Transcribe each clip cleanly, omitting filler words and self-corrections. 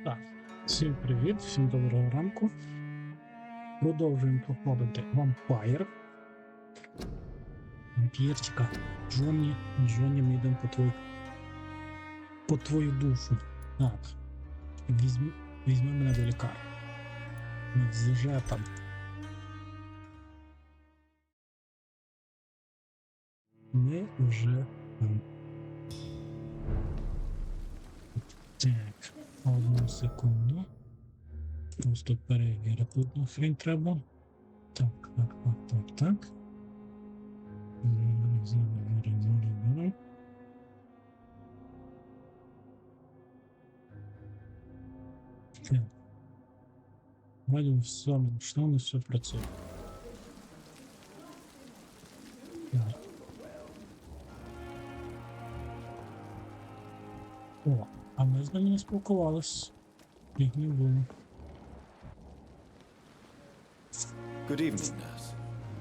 Так, всім привіт, всім доброго ранку. Продовжуємо проходити вампір. Вампірчика. Джонні, ми йдемо по твою душу. Так. Візьми мене до лікарні. Ми з сюжетом. Ми вже там. Так, одну секунду. Просто перевірити одну хрень треба. Так. Зараз. Так. Вроді все працює. Так. О, а ми з ними не спілкувались. Їх не було. Good evening, nurse.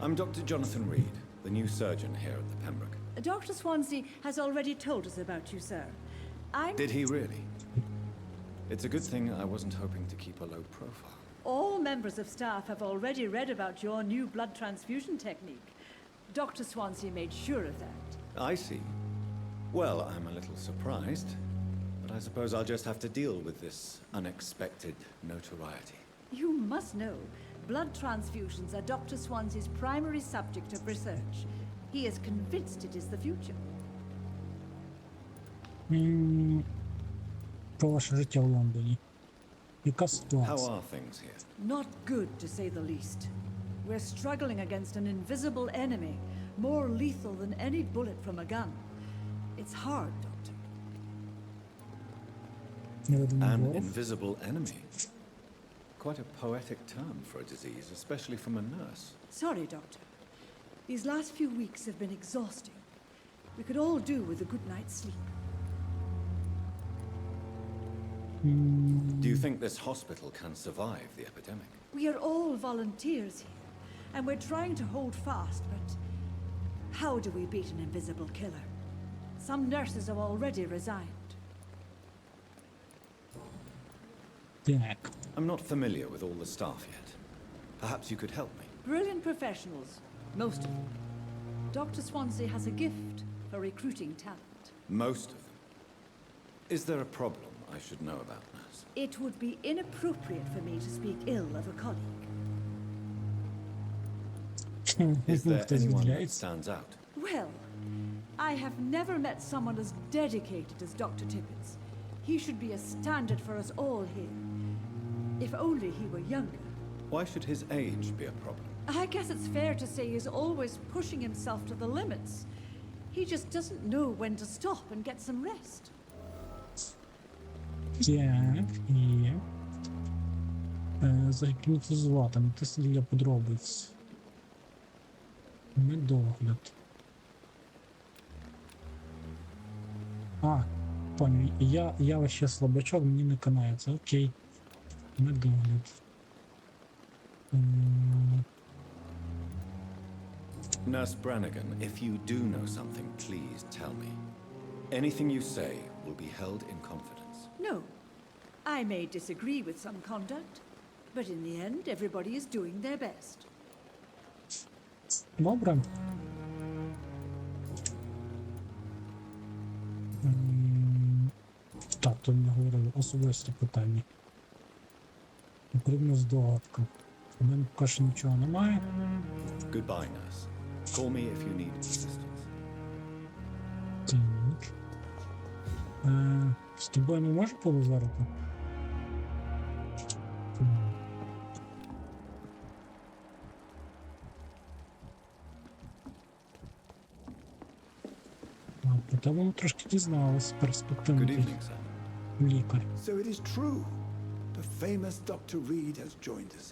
I'm Dr. Jonathan Reed, the new surgeon here at the Pembroke. Dr. Swansea has already told us about you, sir. Did he really? It's a good thing I wasn't hoping to keep a low profile. All members of staff have already read about your new blood transfusion technique. Dr. Swansea made sure of that. I see. Well, I'm a little surprised, but I suppose I'll just have to deal with this unexpected notoriety. You must know, blood transfusions are Dr. Swansea's primary subject of research. He is convinced it is the future. Про ваше життя в Лондоні. Яка ситуація? How are things here? Not good, to say the least. We're struggling against an invisible enemy, more lethal than any bullet from a gun. It's hard, Doctor. An invisible enemy? Quite a poetic term for a disease, especially from a nurse. Sorry, Doctor. These last few weeks have been exhausting. We could all do with a good night's sleep. Do you think this hospital can survive the epidemic? We are all volunteers here, and we're trying to hold fast, but how do we beat an invisible killer? Some nurses have already resigned. Так. I'm not familiar with all the staff yet. Perhaps you could help me. Brilliant professionals, most of them. Dr. Swansea has a gift for recruiting talent. Most of them. Is there a problem I should know about, nurse? It would be inappropriate for me to speak ill of a colleague. Is there anyone that stands out? Well, I have never met someone as dedicated as Dr. Tippins. He should be a standard for us all here. If only he were younger. Why should his age be a problem? I guess it's fair to say he's always pushing himself to the limits. He just doesn't know when to stop and get some rest. Так, є. Загіпнотизувати, натисни для подробиць. Медогляд. Понял. Я вообще слабачок, мені не канається. Окей. Медогляд. Nurse Brannigan, if you do know something, please tell me. Anything you say will be held in confidence. No. I may disagree with some conduct, but in the end, everybody is doing their best. Добре. Так, то не говорили особисті питання. Потрібна здогадка. У мене поки що нічого немає. Goodbye, nurse. Call me if you need assistance. Так. З тобою не можу повезерити? Про тебе ми трошки дізналися Good перспективний evening, sir. лікар. So it is true. The famous Dr. Reed has joined us.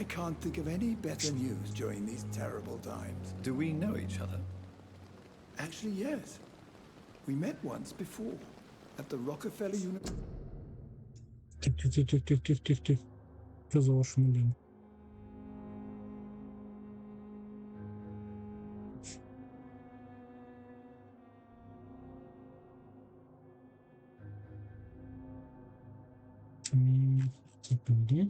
I can't think of any better news during these terrible times. Do we know each other? Actually, yes. We met once before at the Rockefeller University. Тих. Що за вашу милину? Секунду.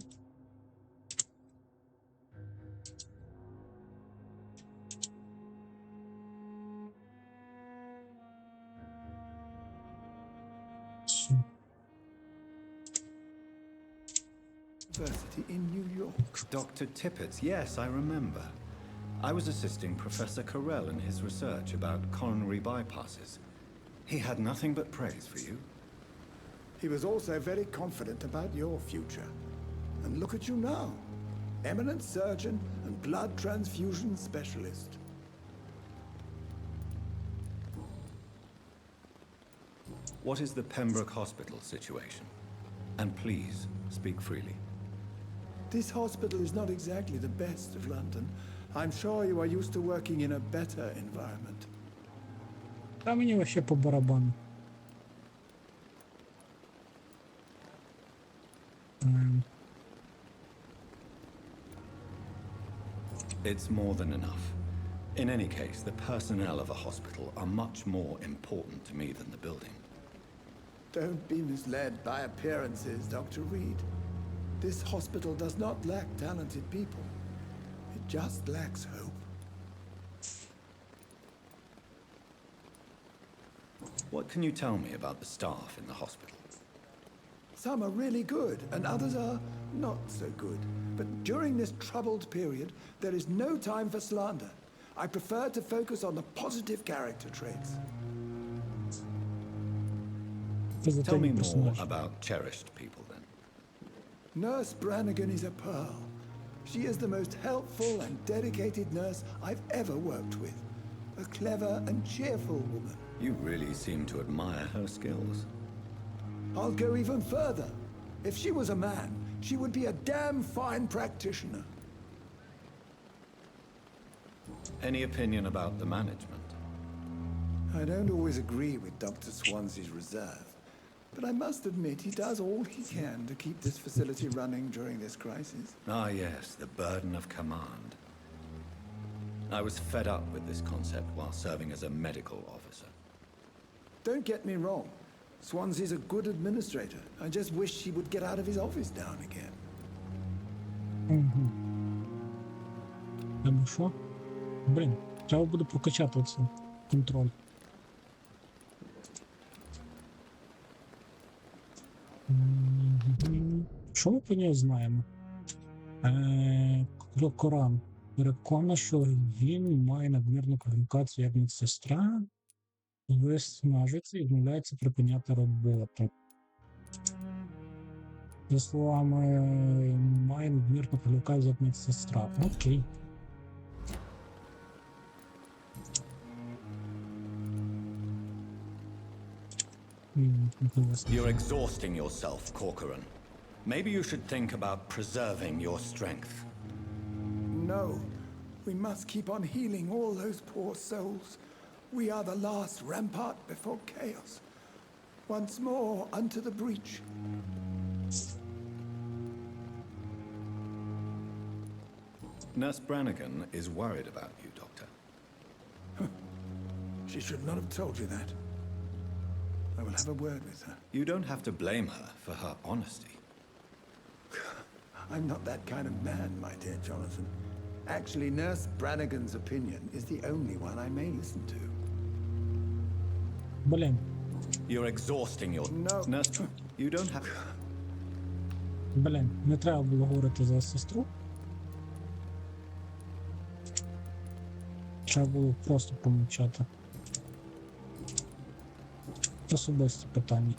University in New York. Dr. Tippett's, yes, I remember. I was assisting Professor Carell in his research about coronary bypasses. He had nothing but praise for you. He was also very confident about your future. And look at you now. Eminent surgeon and blood transfusion specialist. What is the Pembroke Hospital situation? And please, speak freely. This hospital is not exactly the best of London. I'm sure you are used to working in a better environment. Та мені вообще по барабану. It's more than enough. In any case, the personnel of a hospital are much more important to me than the building. Don't be misled by appearances, Dr. Reed. This hospital does not lack talented people. It just lacks hope. What can you tell me about the staff in the hospital? Some are really good, and others are not so good. But during this troubled period, there is no time for slander. I prefer to focus on the positive character traits. Tell me more about cherished people, then. Nurse Brannigan is a pearl. She is the most helpful and dedicated nurse I've ever worked with. A clever and cheerful woman. You really seem to admire her skills. I'll go even further. If she was a man, she would be a damn fine practitioner. Any opinion about the management? I don't always agree with Dr. Swansea's reserve, but I must admit he does all he can to keep this facility running during this crisis. Ah, yes, the burden of command. I was fed up with this concept while serving as a medical officer. Don't get me wrong. Swansea's a good administrator. I just wish he would get out of his office now and again. Ну що? Блін, треба буде прокачати оце контроль. Що ми про нього знаємо? Коран переконана, що він має надмірну кваліфікацію як медсестра, виснажується і відмовляється припиняти роботу. За словами, має надмірну кваліфікацію як медсестра. Окей. You're exhausting yourself, Corcoran. Maybe you should think about preserving your strength. No, we must keep on healing all those poor souls. We are the last rampart before chaos. Once more unto the breach. Nurse Brannigan is worried about you, Doctor. She should not have told you that. I will have a word with her. You don't have to blame her for her honesty. I'm not that kind of man, my dear Jonathan. Actually, Nurse Brannigan's opinion is the only one I may listen to. Блін. You're exhausting your... No. Nurse, you don't have... Блін, не треба було говорити за сестру. Треба було просто помовчати. Особисті питання.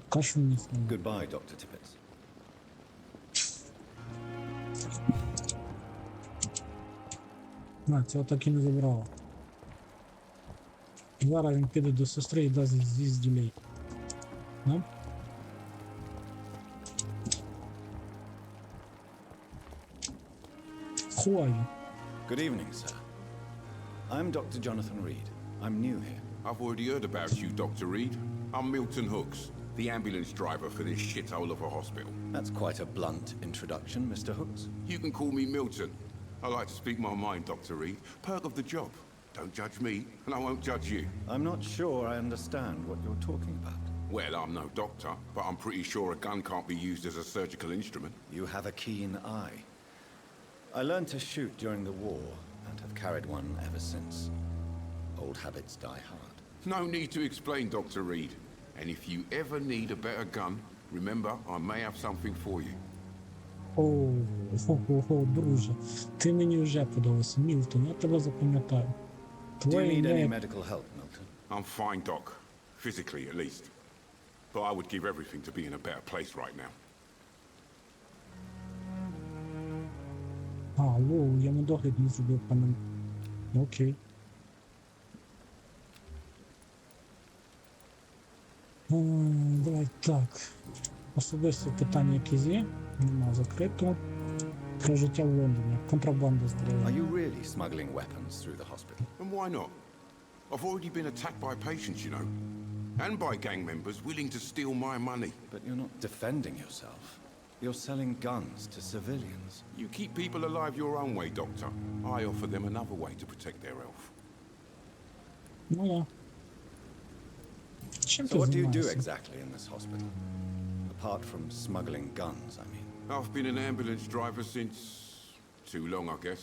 Кашу не знаю. Goodbye, Dr. Tippett. На, цього так і не забрало. Зараз він піде до сестри і дасть зізділей. Ну? Who are you? Good evening, sir. I'm Dr. Jonathan Reed. I'm new here. I've already heard about you, Dr. Reed. I'm Milton Hooks, the ambulance driver for this shithole of a hospital. That's quite a blunt introduction, Mr. Hooks. You can call me Milton. I like to speak my mind, Dr. Reed. Perk of the job. Don't judge me, and I won't judge you. I'm not sure I understand what you're talking about. Well, I'm no doctor, but I'm pretty sure a gun can't be used as a surgical instrument. You have a keen eye. I learned to shoot during the war and have carried one ever since. Old habits die hard. No need to explain, Dr. Reed. And if you ever need a better gun, remember, I may have something for you. Друже, ти мені вже подобався. Мілтон, я тебе запам'ятаю. Do you Твоє need any ім'я... medical help, Milton? I'm fine, Doc. Physically, at least. But I would give everything to be in a better place right now. Я на догляд не зробив, пане. Окей. Давай так. Особисті питання, які є. Нема закрито. Про життя в Лондоні. Контрабанда з Are деревами. you really smuggling weapons through the hospital? And why not? I've already been attacked by patients, you know. And by gang members willing to steal my money. But you're not defending yourself. You're selling guns to civilians. You keep people alive your own way, Doctor. I offer them another way to protect their health. Ну да. Чим So ти what do you do займаєшся? exactly in this hospital? Apart from smuggling guns, I mean. I've been an ambulance driver since... too long, I guess.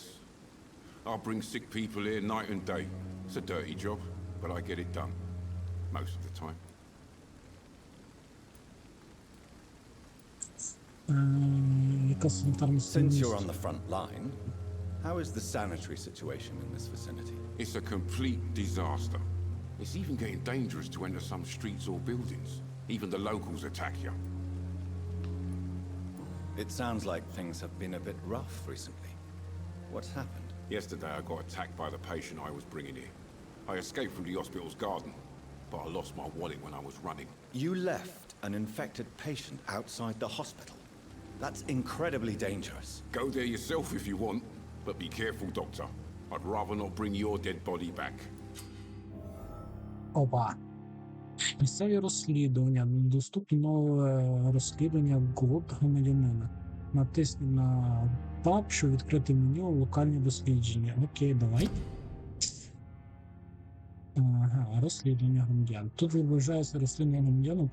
I bring sick people here night and day. It's a dirty job, but I get it done. Most of the time. Яка санітарна Since you're on ситуація? the front line, how is the sanitary situation in this vicinity? It's a complete disaster. It's even getting dangerous to enter some streets or buildings. Even the locals attack you. It sounds like things have been a bit rough recently. What's happened? Yesterday I got attacked by the patient I was bringing here. I escaped from the hospital's garden, but I lost my wallet when I was running. You left an infected patient outside the hospital. That's incredibly dangerous. Go there yourself if you want, but be careful, Doctor. I'd rather not bring your dead body back. Опа. Місцеві розслідування. Доступне нове розслідування в Google громадянина. Натисни на таб, щоб відкрити меню локальні дослідження. Окей, давай. Ага, розслідування громадян. Тут відображається розслідування громадян у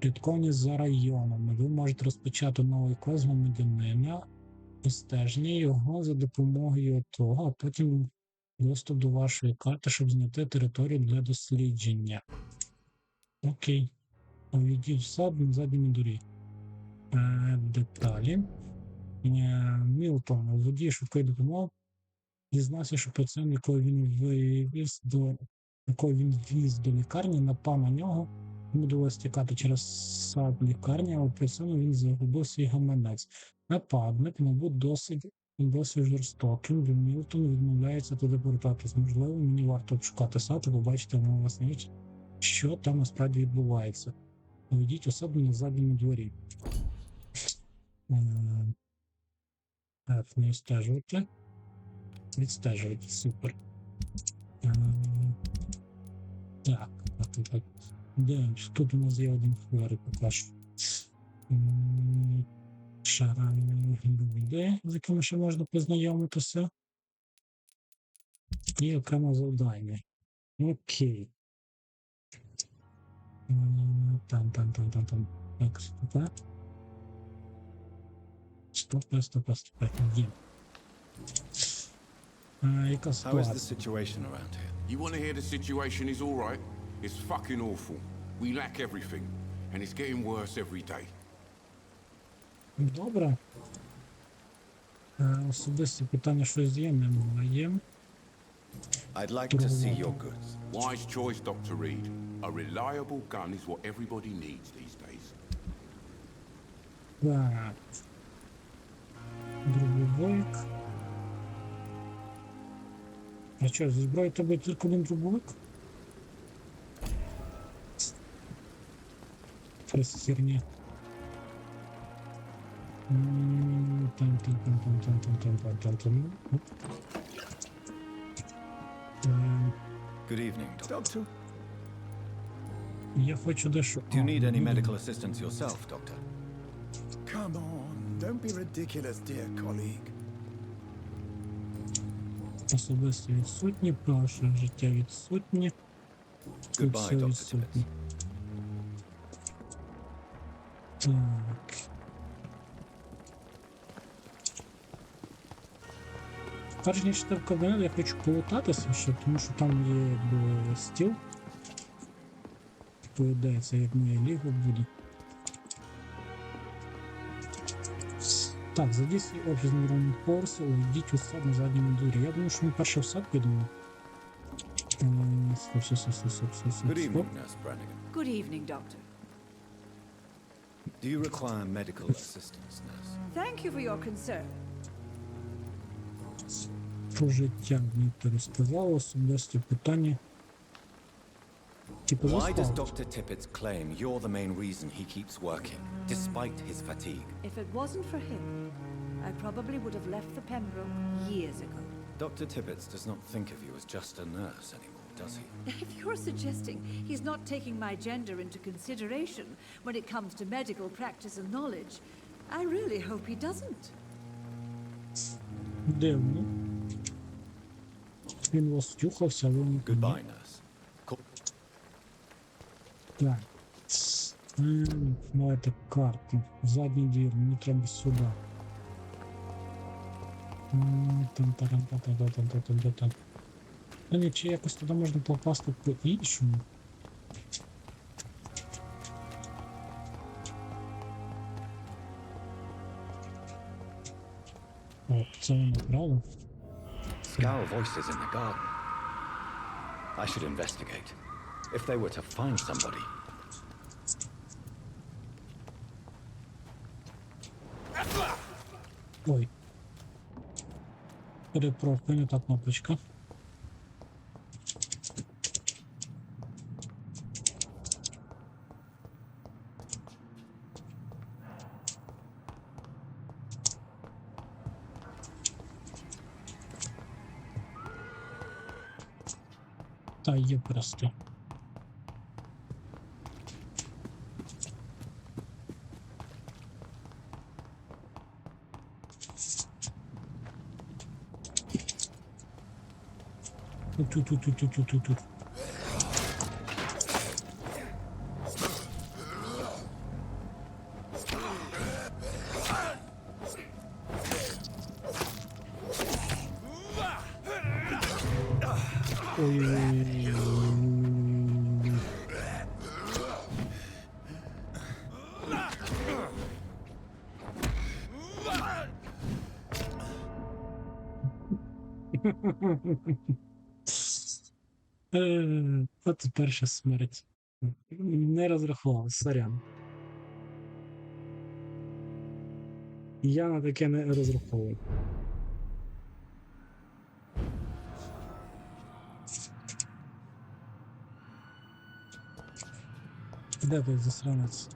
порядковані за районами. Ви можете розпочати новий квест громадянина, стеження його за допомогою того, а потім доступ до вашої карти, щоб знайти територію для дослідження. Окей. Увійдіть в сад на задньому дворі. Деталі. Мілтон, водій швидкої допомоги, дізнався, що пацієнт, якого він віз до лікарні, напав на нього. Йому довелося тікати через сад лікарні, а у пацієнта він загубив свій гаманець. Нападник, мабуть, досить жорстоким, він Мілтон відмовляється туди повертатись. Можливо, мені варто обшукати сад і побачити на власні очі, що там насправді відбувається. Увійдіть у сад на задньому дворі. Так, не відстежувати. Відстежувати, супер. Так. Дивимось, тут у нас є один хворий поки що. Шарані люди, з якими ще можна познайомитися. І окремо завдання. Окей. Там. Так, стопе. Стопе. Є. Яка How is the ситуація? situation around here? You want to hear the situation is all right? It's fucking awful. We lack everything, and it's getting worse every day. Добре. Особисті питання щось є, немає. I'd like to see your goods. Wise choice, Dr. Reed. A reliable gun is what everybody needs these days. Так. Дробовик. А що, зі зброї тебе тільки один дробовик? Якась херня. Там. Good evening, Doctor. Doctor, Я хочу дещо... Do you need any medical assistance yourself, Doctor? come on. Don't be ridiculous, dear colleague. Особисто відсутні, прошу, життя відсутні. Тут Goodbye, все Dr. відсутні. Так. Перш ніж йти в кабінет, я хочу полутатися ще, тому що там є якби стіл. По ідеї, це як моє ліго буде. Так, зайдіть свій офіс на другому поверсі, увійдіть у сад на задньому дворі. Я думаю, що ми перше в сад підемо. Good evening, Nurse Brannigan. Good evening, Doctor. Do you require medical assistance, nurse? Thank you for your concern. Про життя мені ти розказала, особисті питання. Типу Why does заставиш. Dr. Tippett claim you're the main reason he keeps working, despite his fatigue? If it wasn't for him, I probably would have left the Pembroke years ago. Dr. Tippett does not think of you as just a nurse anymore, does he? If you're suggesting he's not taking my gender into consideration when it comes to medical practice and knowledge, I really hope he doesn't. Дивно. Він вас тюхався, а ви не Goodbye, nurse. Так. Давайте карту. Задній двір, мені треба сюди. Там. Ну ні, чи якось туди можна попасти по-іншому? О, це воно, правда? Scowl voices in the garden. I should investigate. If they were to find somebody. Ой. Перепрошую, не та кнопочка. Та є просто. Тут. От перша смерть. Не розрахував, сорян. Я на таке не розраховую. Де той засранець?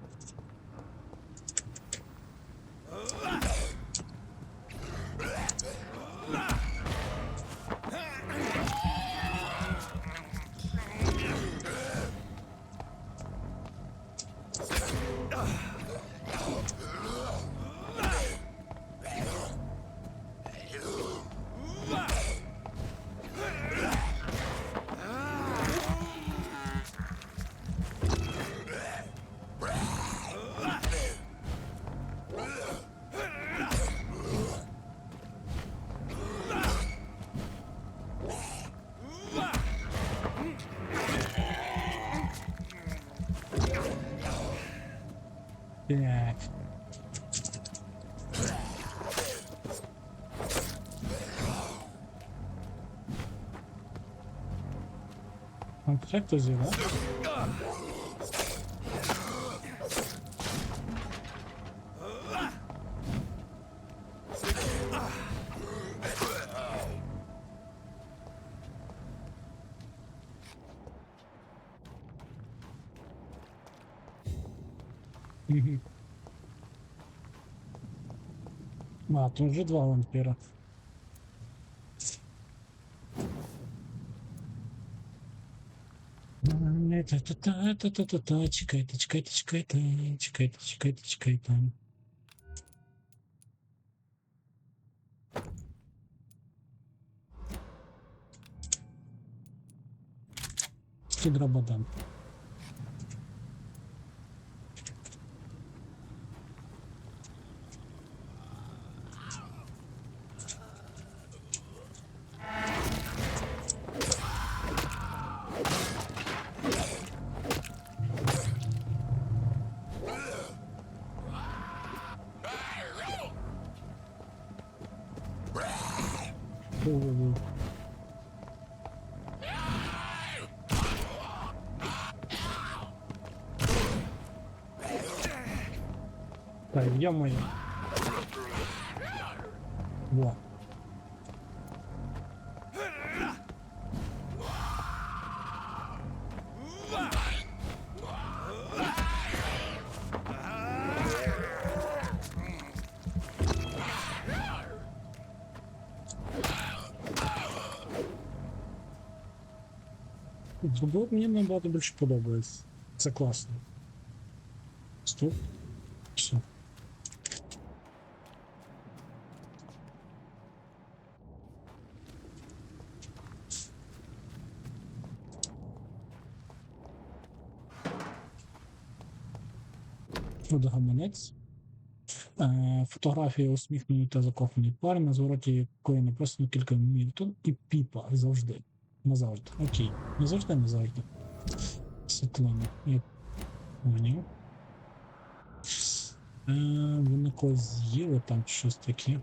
Так. Контракт взяла. А, тут вже два вампіра. Чекайте. Підрободан. Так, йо-моє. Во. Футбол мені набагато більше подобається. Це класно. Стоп. Все. От гаманець. Фотографія усміхненої та закоханої пари, на звороті якої написано кілька Мільтон і Піпа завжди. Назавжди. Окей. Не завжди, не завжди. Світлина. Я поняв. Вони когось з'їли там щось таке.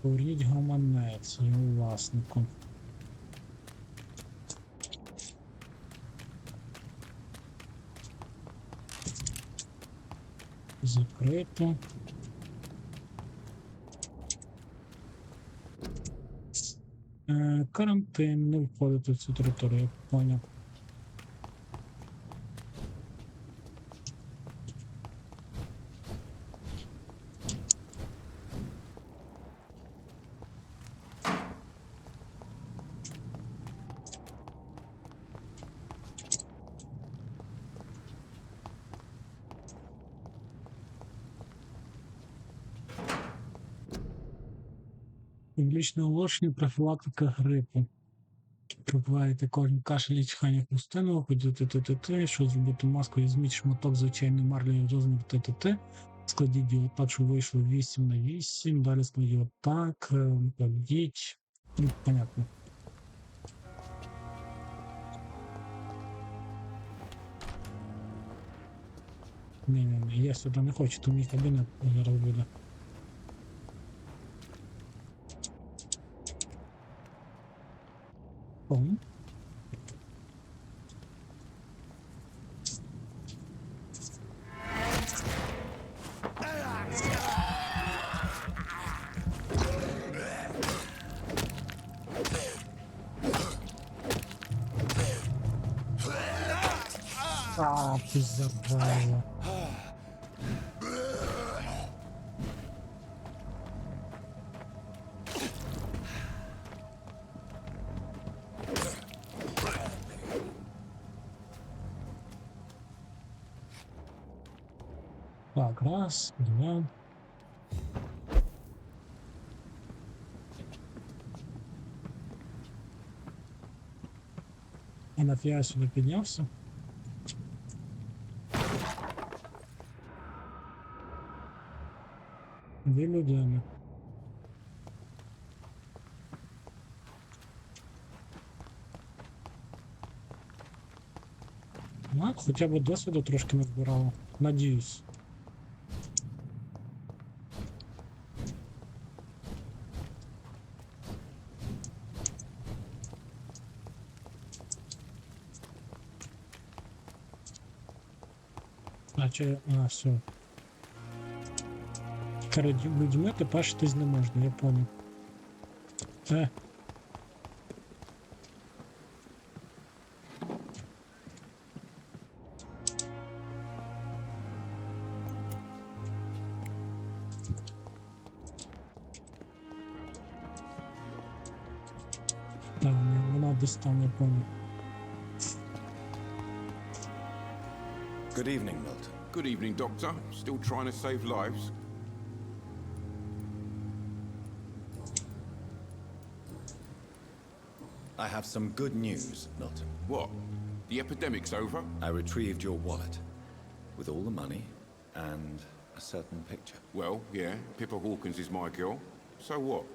Поверніть гаманець його власнику. Закрито. Карантин, не входити в цю територію, я поняв. Публічне оголошення, профілактика грипу. Прибуваєте кожен кашель і чихання хустину, ходити ТТТ, що зробити маску, візьміть шматок звичайної марлі розмір ТТТ, складіть його так, щоб вийшло 8х8, далі складіть його так, кладіть, ну, понятно. Ні, я сюди не хочу, то мій кабінет зараз буде. Ты забрала. Так, раз, два. А нафіга я сюди піднявся? Дві людини. Ну, хоча б досвіду трошки назбирало. Надіюсь. Все. Людьми ти пашитись не можна, я понял. Так, вона десь там, я понял. Good evening, Milton. Good evening, Doctor. Still trying to save lives? I have some good news, Milton. What? The epidemic's over? I retrieved your wallet with all the money and a certain picture. Well, yeah, Pippa Hawkins is my girl. So what?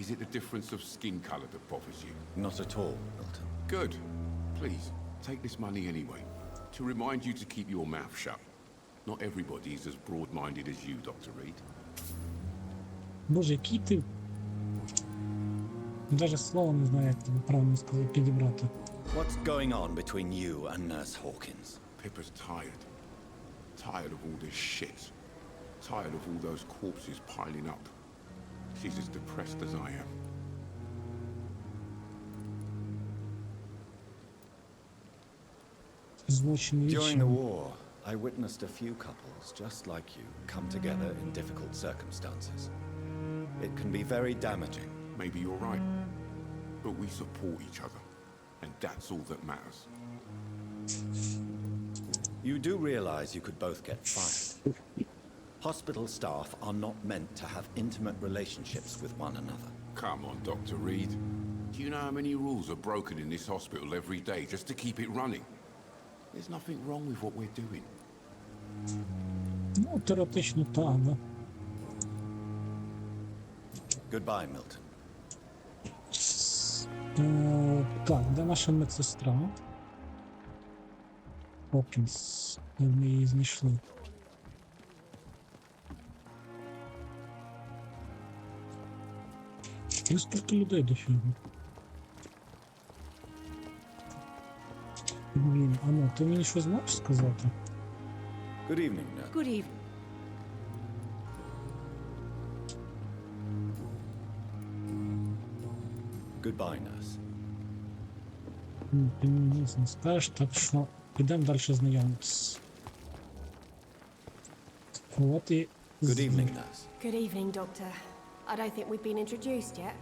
Is it the difference of skin colour that bothers you? Not at all, Milton. Good. Please, take this money anyway. To remind you to keep your mouth shut. Not everybody is as broad-minded as you, Dr. Reed. Боже, який ти... Даже слово не знаю, як тобі правильно підібрати. What's going on between you and Nurse Hawkins? Pippa's tired. Tired of all this shit. Tired of all those corpses piling up. She's as depressed as I am. Злочин During the вічний. war, I witnessed a few couples just like you come together in difficult circumstances. It can be very damaging. Maybe you're right. But we support each other. And that's all that matters. You do realize you could both get fired. Hospital staff are not meant to have intimate relationships with one another. Come on, Dr. Reed. Do you know how many rules are broken in this hospital every day just to keep it running? There's nothing wrong with what we're doing. Ну, теоретично так, да. Goodbye, Milton. Так, де наша медсестра? Хопкінс. Ми її знайшли. І скільки людей до фільму? Блін, а ну, ти мені щось знаєш сказати? Good evening, nurse. Good evening. Goodbye, nurse. Ти мені не скажеш, так що підемо далі знайомитися. От і... Good evening, nurse. Good evening, Doctor. I don't think we've been introduced yet.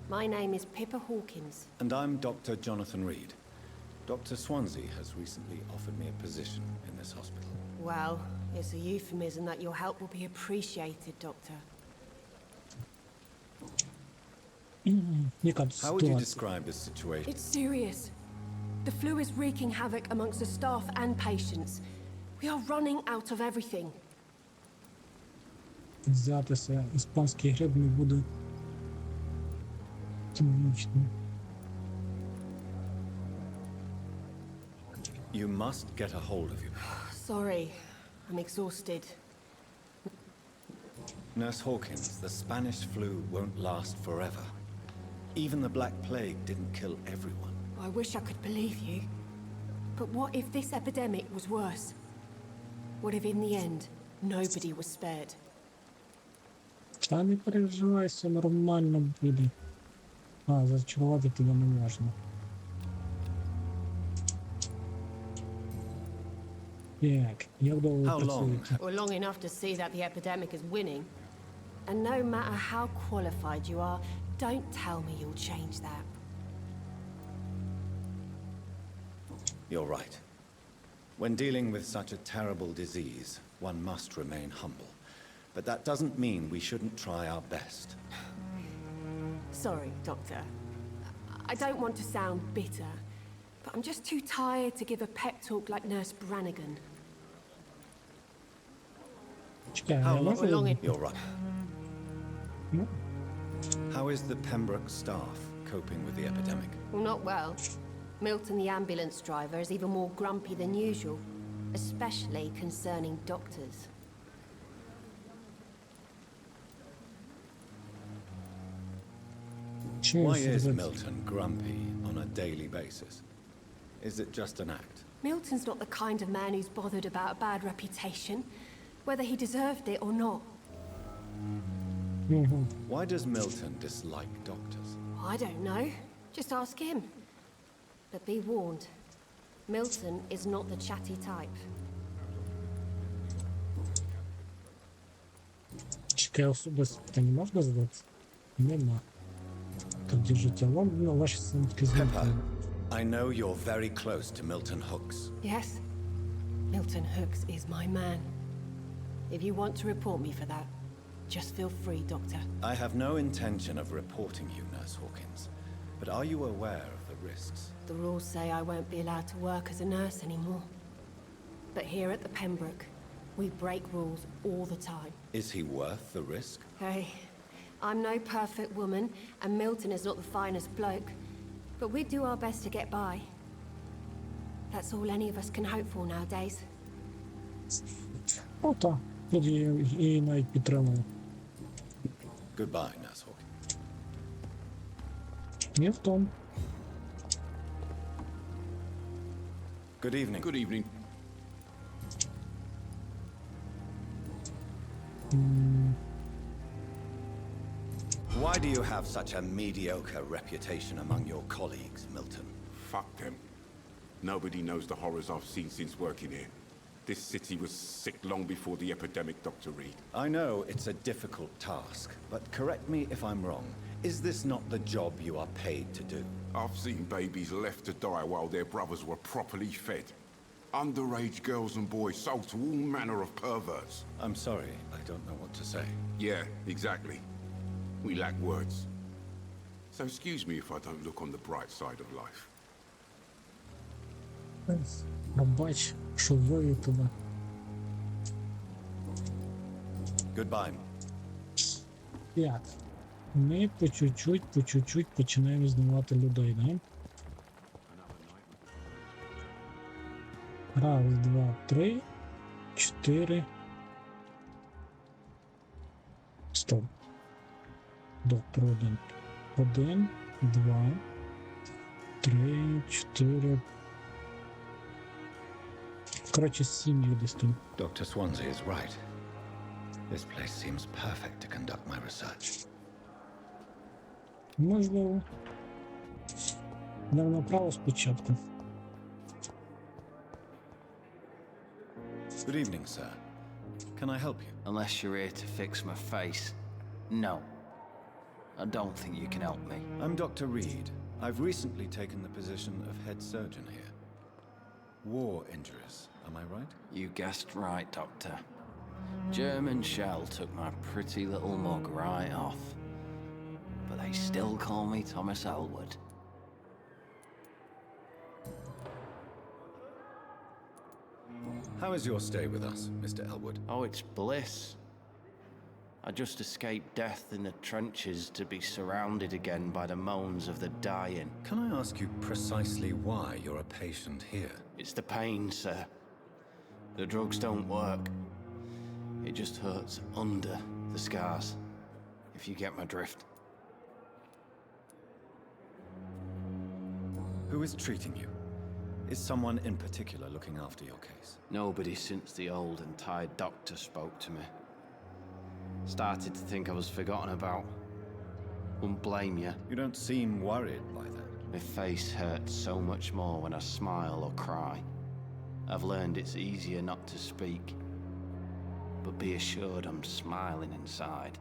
My name is Pippa Hawkins. And I'm Dr. Jonathan Reed. Dr. Swansea has recently offered me a position in this hospital. Well, it's a euphemism that your help will be appreciated, Doctor. Яка How would you ситуація? describe this situation? It's serious. The flu is wreaking havoc amongst the staff and patients. We are running out of everything. Взятися іспанський гриб не буде технічним. You must get a hold of you. Sorry, I'm exhausted. Nurse Hawkins, the Spanish flu won't last forever. Even the Black Plague didn't kill everyone. I wish I could believe you. But what if this epidemic was worse? What if in the end, nobody was spared? Та не переживай, все нормально буде. А, зачарувати тебе не можна. Так, як довго ви How long? працюєте? Or long enough to see that the epidemic is winning. And no matter how qualified you are, don't tell me you'll change that. You're right. When dealing with such a terrible disease, one must remain humble. But that doesn't mean we shouldn't try our best. Sorry, Doctor. I don't want to sound bitter, but I'm just too tired to give a pep talk like Nurse Brannigan. Чекай, How я long? можу? You're right. Ну, How is the Pembroke staff coping with the epidemic? Well, not well. Milton, the ambulance driver, is even more grumpy than usual, especially concerning doctors. чому Why is сердець? Milton grumpy on a daily basis? Is it just an act? Milton's not the kind of man who's bothered about a bad reputation, whether he deserved it or not. Why does Milton dislike doctors? I don't know. Just ask him. But be warned, Milton is not the chatty type. Чекай, особисто питання можна задати? Нема. Тоді життя Лондона, ваші синки Pepper, зникли. I know you're very close to Milton Hooks. Yes, Milton Hooks is my man. If you want to report me for that, just feel free, Doctor. I have no intention of reporting you, Nurse Hawkins. But are you aware of the risks? The rules say I won't be allowed to work as a nurse anymore. But here at the Pembroke, we break rules all the time. Is he worth the risk? Hey, I'm no perfect woman, and Milton is not the finest bloke. But we do our best to get by. That's all any of us can hope for nowadays. О, так. Тоді я її навіть підтримую. Goodbye, Nurse Hawkins. Не в тому. Good evening. Good evening. Why do you have such a mediocre reputation among your colleagues, Milton? Fuck them. Nobody knows the horrors I've seen since working here. This city was sick long before the epidemic, Dr. Reed. I know it's a difficult task, but correct me if I'm wrong. Is this not the job you are paid to do? I've seen babies left to die while their brothers were properly fed. Underage girls and boys sold to all manner of perverts. I'm sorry, I don't know what to say. Yeah, exactly. We lack words. So excuse me if I don't look on the bright side of life. Пробач, що ввою тебе. Goodbye. 5. Ми по чуть-чуть починаємо знімати людей, да? Раз, два, три, 4. Стоп. Доктор 1. 1, 2, 3, 4. Коротше, 7 людей тут. Dr. Swansea is right. This place seems perfect to conduct my research. Можливо. Йдемо направо спочатку. Good evening, sir. Can I help you? Unless you're here to fix my face. No. I don't think you can help me. I'm Dr. Reed. I've recently taken the position of head surgeon here. War injuries, am I right? You guessed right, Doctor. German shell took my pretty little mug right off. But they still call me Thomas Elwood. How is your stay with us, Mr. Elwood? Oh, it's bliss. I just escaped death in the trenches to be surrounded again by the moans of the dying. Can I ask you precisely why you're a patient here? It's the pain, sir. The drugs don't work. It just hurts under the scars, if you get my drift. Who is treating you? Is someone in particular looking after your case? Nobody since the old and tired doctor spoke to me. Started to think I was forgotten about. Wouldn't blame you. You don't seem worried by that. My face hurts so much more when I smile or cry. I've learned it's easier not to speak. But be assured I'm smiling inside.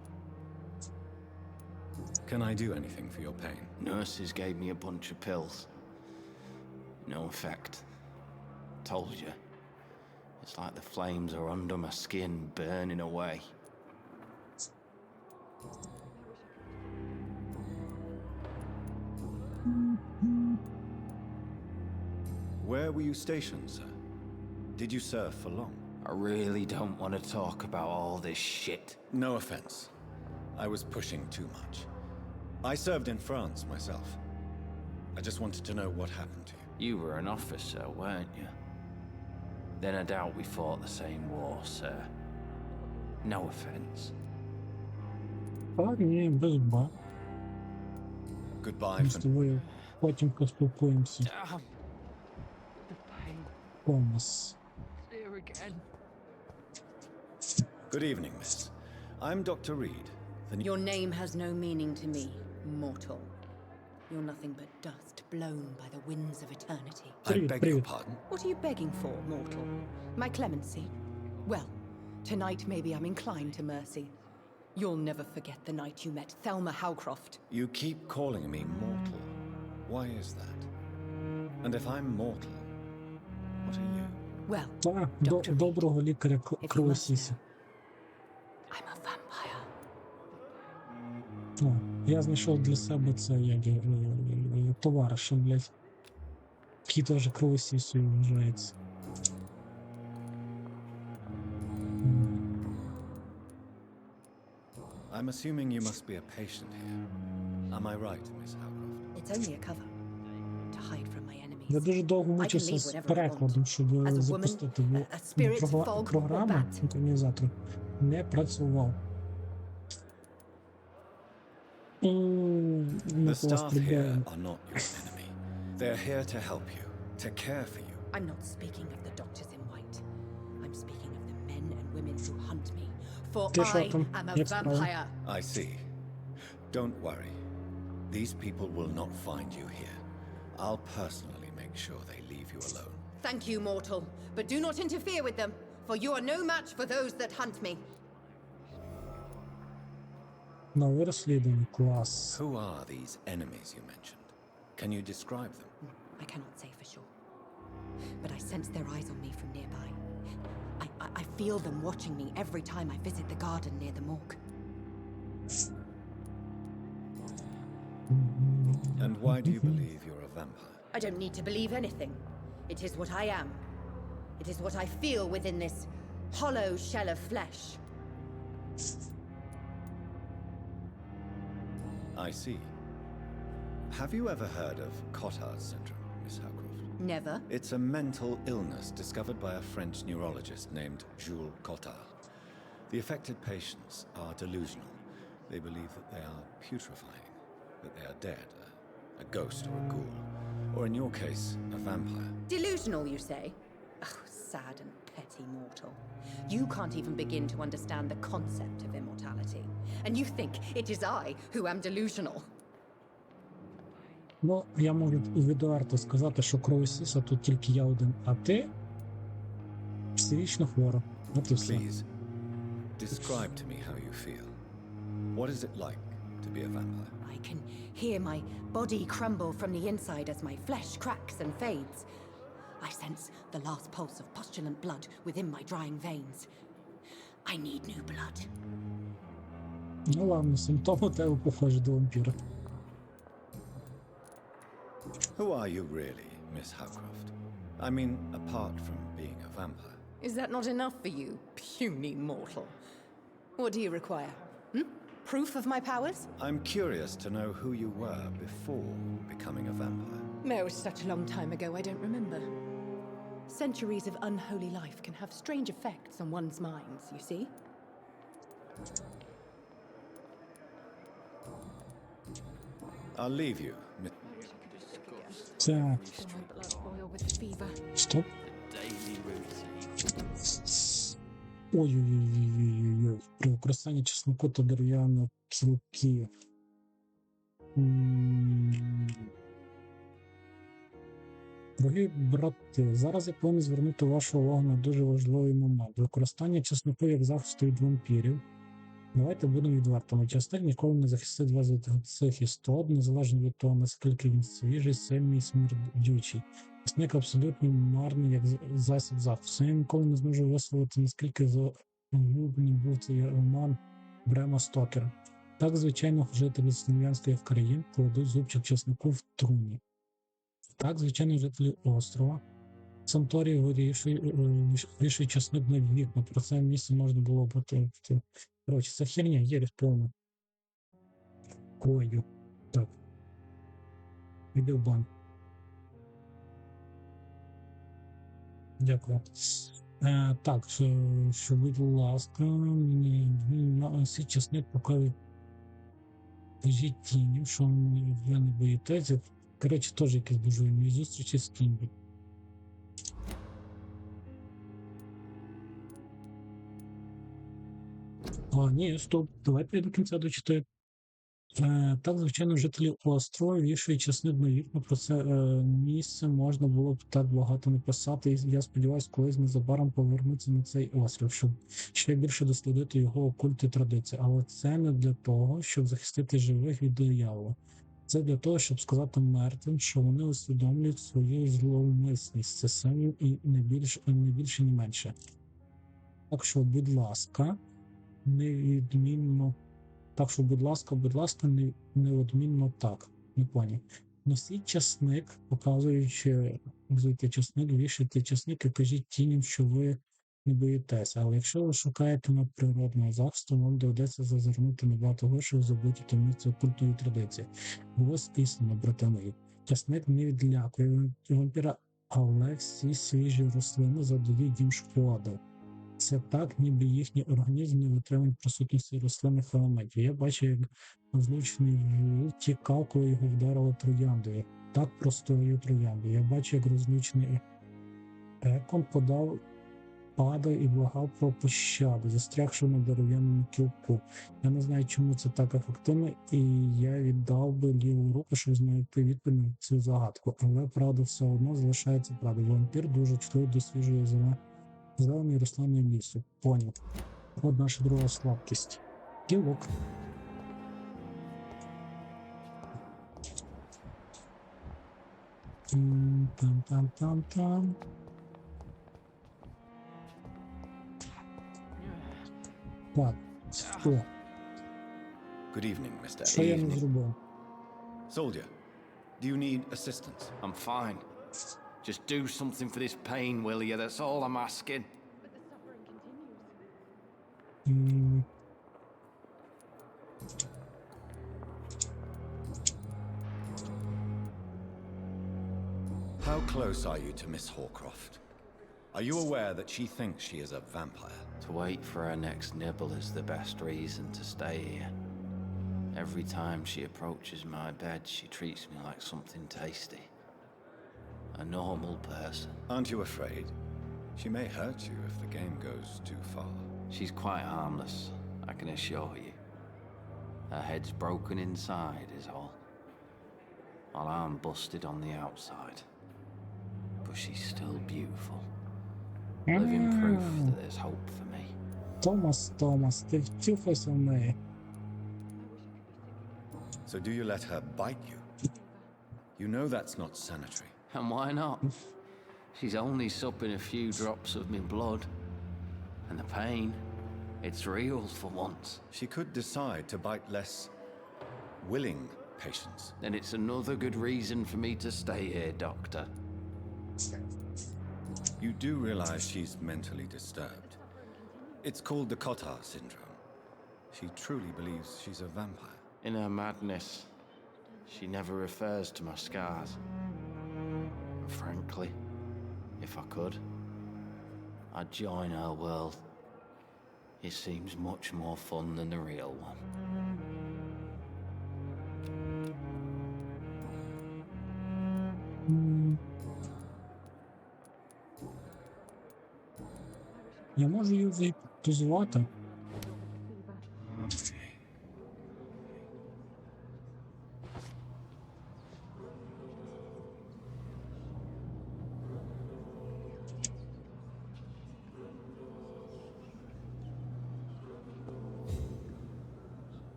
Can I do anything for your pain? Nurses gave me a bunch of pills. No effect. Told you. It's like the flames are under my skin, burning away. Where were you stationed, sir? Did you serve for long? I really don't want to talk about all this shit. No offense. I was pushing too much. I served in France myself. I just wanted to know what happened to you. You were an officer, weren't you? Then I doubt we fought the same war, sir. No offense. Так, ні, без ба. Goodbye Ми з for... тобою потім поспілкуємося. Damn. The pain. Томас. Here again. Good evening, miss. I'm Dr. Reed. Your name has no meaning to me, mortal. You're nothing but dust blown by the winds of eternity. I beg your Привет. pardon. What are you begging for, mortal? My clemency? Well, tonight maybe I'm inclined to mercy. You'll never forget the night you met Thelma Howcroft. You keep calling me mortal. Why is that? And if I'm mortal, what are you? Well, Так, Dr. Reed, доброго лікаря if you must кровосіся. know, I'm a vampire. О, я знайшов для себе це як товариша, блядь. Який теж кровосісою вважається. I'm assuming you must be a patient here. Am I right, Miss Howcroft? It's only a cover to hide from my enemies. Я дуже довго I can мучився leave з whenever I перекладом, want. щоб As a woman, запустити a spirit, fog, or програма bat. синхронізатор не працював. The staff here are not your enemy. They're here to help you, to care for you. I'm not speaking of the doctors in white. I'm speaking of the men and women who hunt me, For Ти що I там? am a Як справи? vampire. I see. Don't worry. These people will not find you here. I'll personally make sure they leave you alone. Thank you, mortal, but do not interfere with them, for you are no match for those that hunt me. Нове розслідування, клас. Who are these enemies you mentioned? Can you describe them? I cannot say for sure, but I sense their eyes on me from nearby. I feel them watching me every time I visit the garden near the morgue. And why do you believe you're a vampire? I don't need to believe anything. It is what I am. It is what I feel within this hollow shell of flesh. I see. Have you ever heard of Cotard's syndrome, Miss Howcroft? Never. It's a mental illness discovered by a French neurologist named Jules Cotard. The affected patients are delusional. They believe that they are putrefying, that they are dead, a ghost or a ghoul, or in your case, a vampire. Delusional, you say? Oh, sad and petty mortal. You can't even begin to understand the concept of immortality. And you think it is I who am delusional. Ну, я можу відверто сказати, що кровосіса тут тільки я один, а ти психічно хвора. От і все. Please, describe to me how you feel. What is it like to be a vampire? I can hear my body crumble from the inside as my flesh cracks and fades. I sense the last pulse of postulant blood within my drying veins. I need new blood. Ну ладно, симптоми у тебе похожі до вампіра. Who are you really, Miss Howcroft? I mean, apart from being a vampire. Is that not enough for you, puny mortal? What do you require? Proof of my powers? I'm curious to know who you were before becoming a vampire. It was such a long time ago, I don't remember. Centuries of unholy life can have strange effects on one's minds, you see? I'll leave you, Miss... Це... Blood boil with fever. Стоп. Daily routine. Ой-ой-ой-ой-ой-ой. При використанні чесноку та дерев'яної кілки. Дорогі брати, зараз я повинен звернути вашу увагу на дуже важливий момент. Використання чесноку як захисту від вампірів. Давайте будемо відвертими. Чесник ніколи не захистить вас від цих істот, незалежно від того, наскільки він свіжий, сильний і смердючий. Чесник абсолютно марний як засіб захисту. Я ніколи не зможу висловити, наскільки заглублений був цей роман Брема Стокера. Так, звичайно, жителі слов'янських країн кладуть зубчик чеснику в труні. Так, звичайно, жителі острова Санторії вирішують чесник на вікна. Про це місце можна було бути. Коротше, це херня, єресь повна. Кою. Так. Іди в банк. Дякую. Так, що, будь ласка, мені носить чесник, поки лежить тінів, що ви не боїтеся. Коротше, теж якісь божевільні зустрічі з кіньми. А, ні, стоп, давайте я до кінця дочитаю. Так, звичайно, жителі острова вішають чесник на вікна. Про це місце можна було б так багато написати. І я сподіваюся, колись незабаром повернутися на цей острів, щоб ще більше дослідити його окульти традиції. Але це не для того, щоб захистити живих від диявола. Це для того, щоб сказати мертвим, що вони усвідомлюють свою зловмисність. Це саме і не більше, не менше. Так що, будь ласка, неодмінно неодмінно так. Не поняв. Носіть чесник, показуючи, чесник, вішайте чесник і кажіть тіням, що ви не боїтеся. Але якщо ви шукаєте надприродного захисту, вам доведеться зазирнути набагато глибше в забуті таємниці окультної традиції. Бо ось істина, брати мої. Чесник не відлякує вампіра, але всі свіжі рослини задають їм шкоду. Це так, ніби їхній організм не витримує присутності рослинних елементів. Я бачив, як розлучений вул тікав, коли його вдарило трояндою. Так простою трояндою. Я бачив, як розлучений екон подав падав і благав про пощаду, застрягши на дерев'яному кілку. Я не знаю, чому це так ефективно, і я віддав би ліву руку, щоб знайти відповідь на цю загадку. Але правда все одно залишається правда. Вампір дуже чутливий до свіжої зеленої рослини лісу. Поняв. От наша друга слабкість. Кілок. Там. Так, що? Good evening, Mr. Що я не зробив? Soldier, do you need assistance? I'm fine. Just do something for this pain, will you? That's all I'm asking. М, How close are you to Miss Horcroft? Are you aware that she thinks she is a vampire? To wait for her next nibble is the best reason to stay here. Every time she approaches my bed, she treats me like something tasty. A normal person. Aren't you afraid? She may hurt you if the game goes too far. She's quite harmless, I can assure you. Her head's broken inside is all. While I'm busted on the outside. But she's still beautiful. Living proof that there's hope for me. Томас, ти втюхайся в неї. So do you let her bite you? You know that's not sanitary. And why not? She's only supping a few drops of me blood. And the pain, it's real for once. She could decide to bite less willing patients. Then it's another good reason for me to stay here, Doctor. You do realize she's mentally disturbed. It's called the Cotard syndrome. She truly believes she's a vampire. In her madness, she never refers to my scars. And frankly, if I could, I'd join her world. It seems much more fun than the real one. Я можу її загіпнотизувати.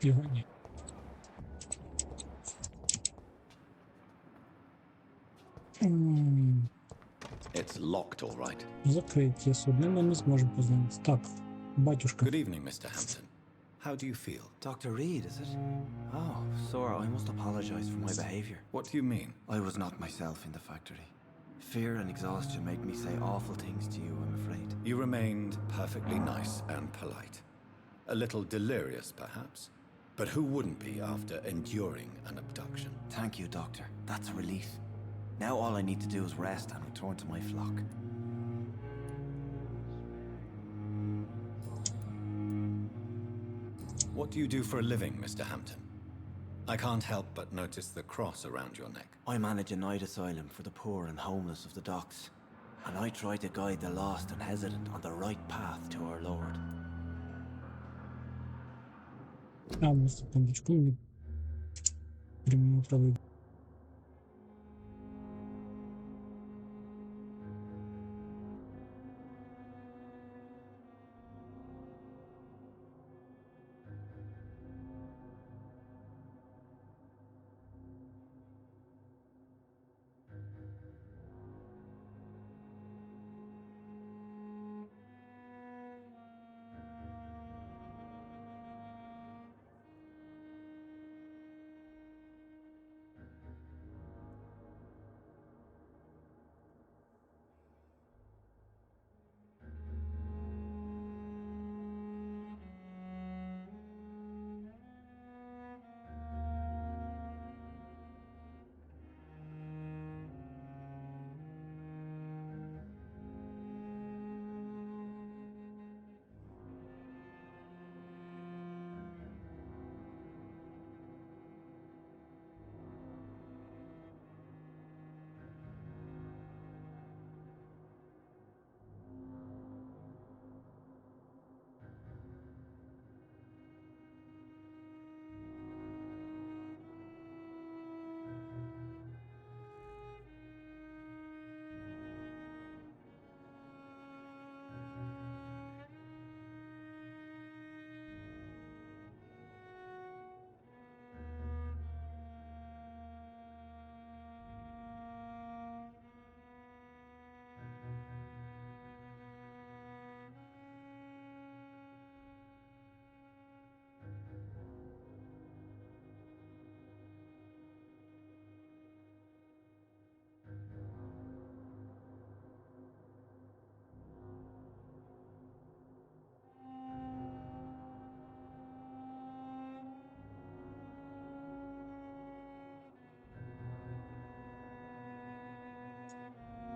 Його ні. It's locked, all right. Закриті, з одним ми не зможемо познайомитися. Так, батюшка. Good evening, Mr. Hampton. How do you feel? Dr. Reed, is it? Oh, sir, I must apologize for my behavior. What do you mean? I was not myself in the factory. Fear and exhaustion make me say awful things to you, I'm afraid. You remained perfectly nice and polite. A little delirious, perhaps. But who wouldn't be after enduring an abduction? Thank you, Doctor. That's a relief. Now all I need to do is rest and return to my flock. What do you do for a living, Mr. Hampton? I can't help but notice the cross around your neck. I manage a night asylum for the poor and homeless of the docks. And I try to guide the lost and hesitant on the right path to our Lord. На секундочку, мені прямо треба.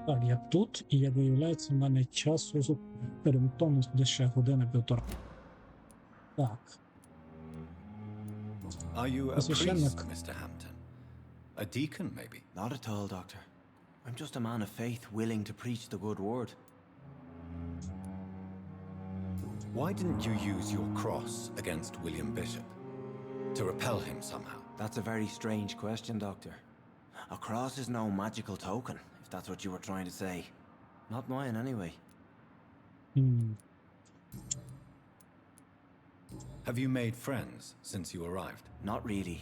Так, я тут, і як виявляється, в мене часу перемітовно десь ще година-півтора. Так. Are you a Посвященник. priest, Mr. Hampton? A deacon, maybe? Not at all, Doctor. I'm just a man of faith willing to preach the good word. Why didn't you use your cross against William Bishop? To repel him somehow? That's a very strange question, Doctor. A cross is no magical token, if that's what you were trying to say. Not mine, anyway. Have you made friends since you arrived? Not really,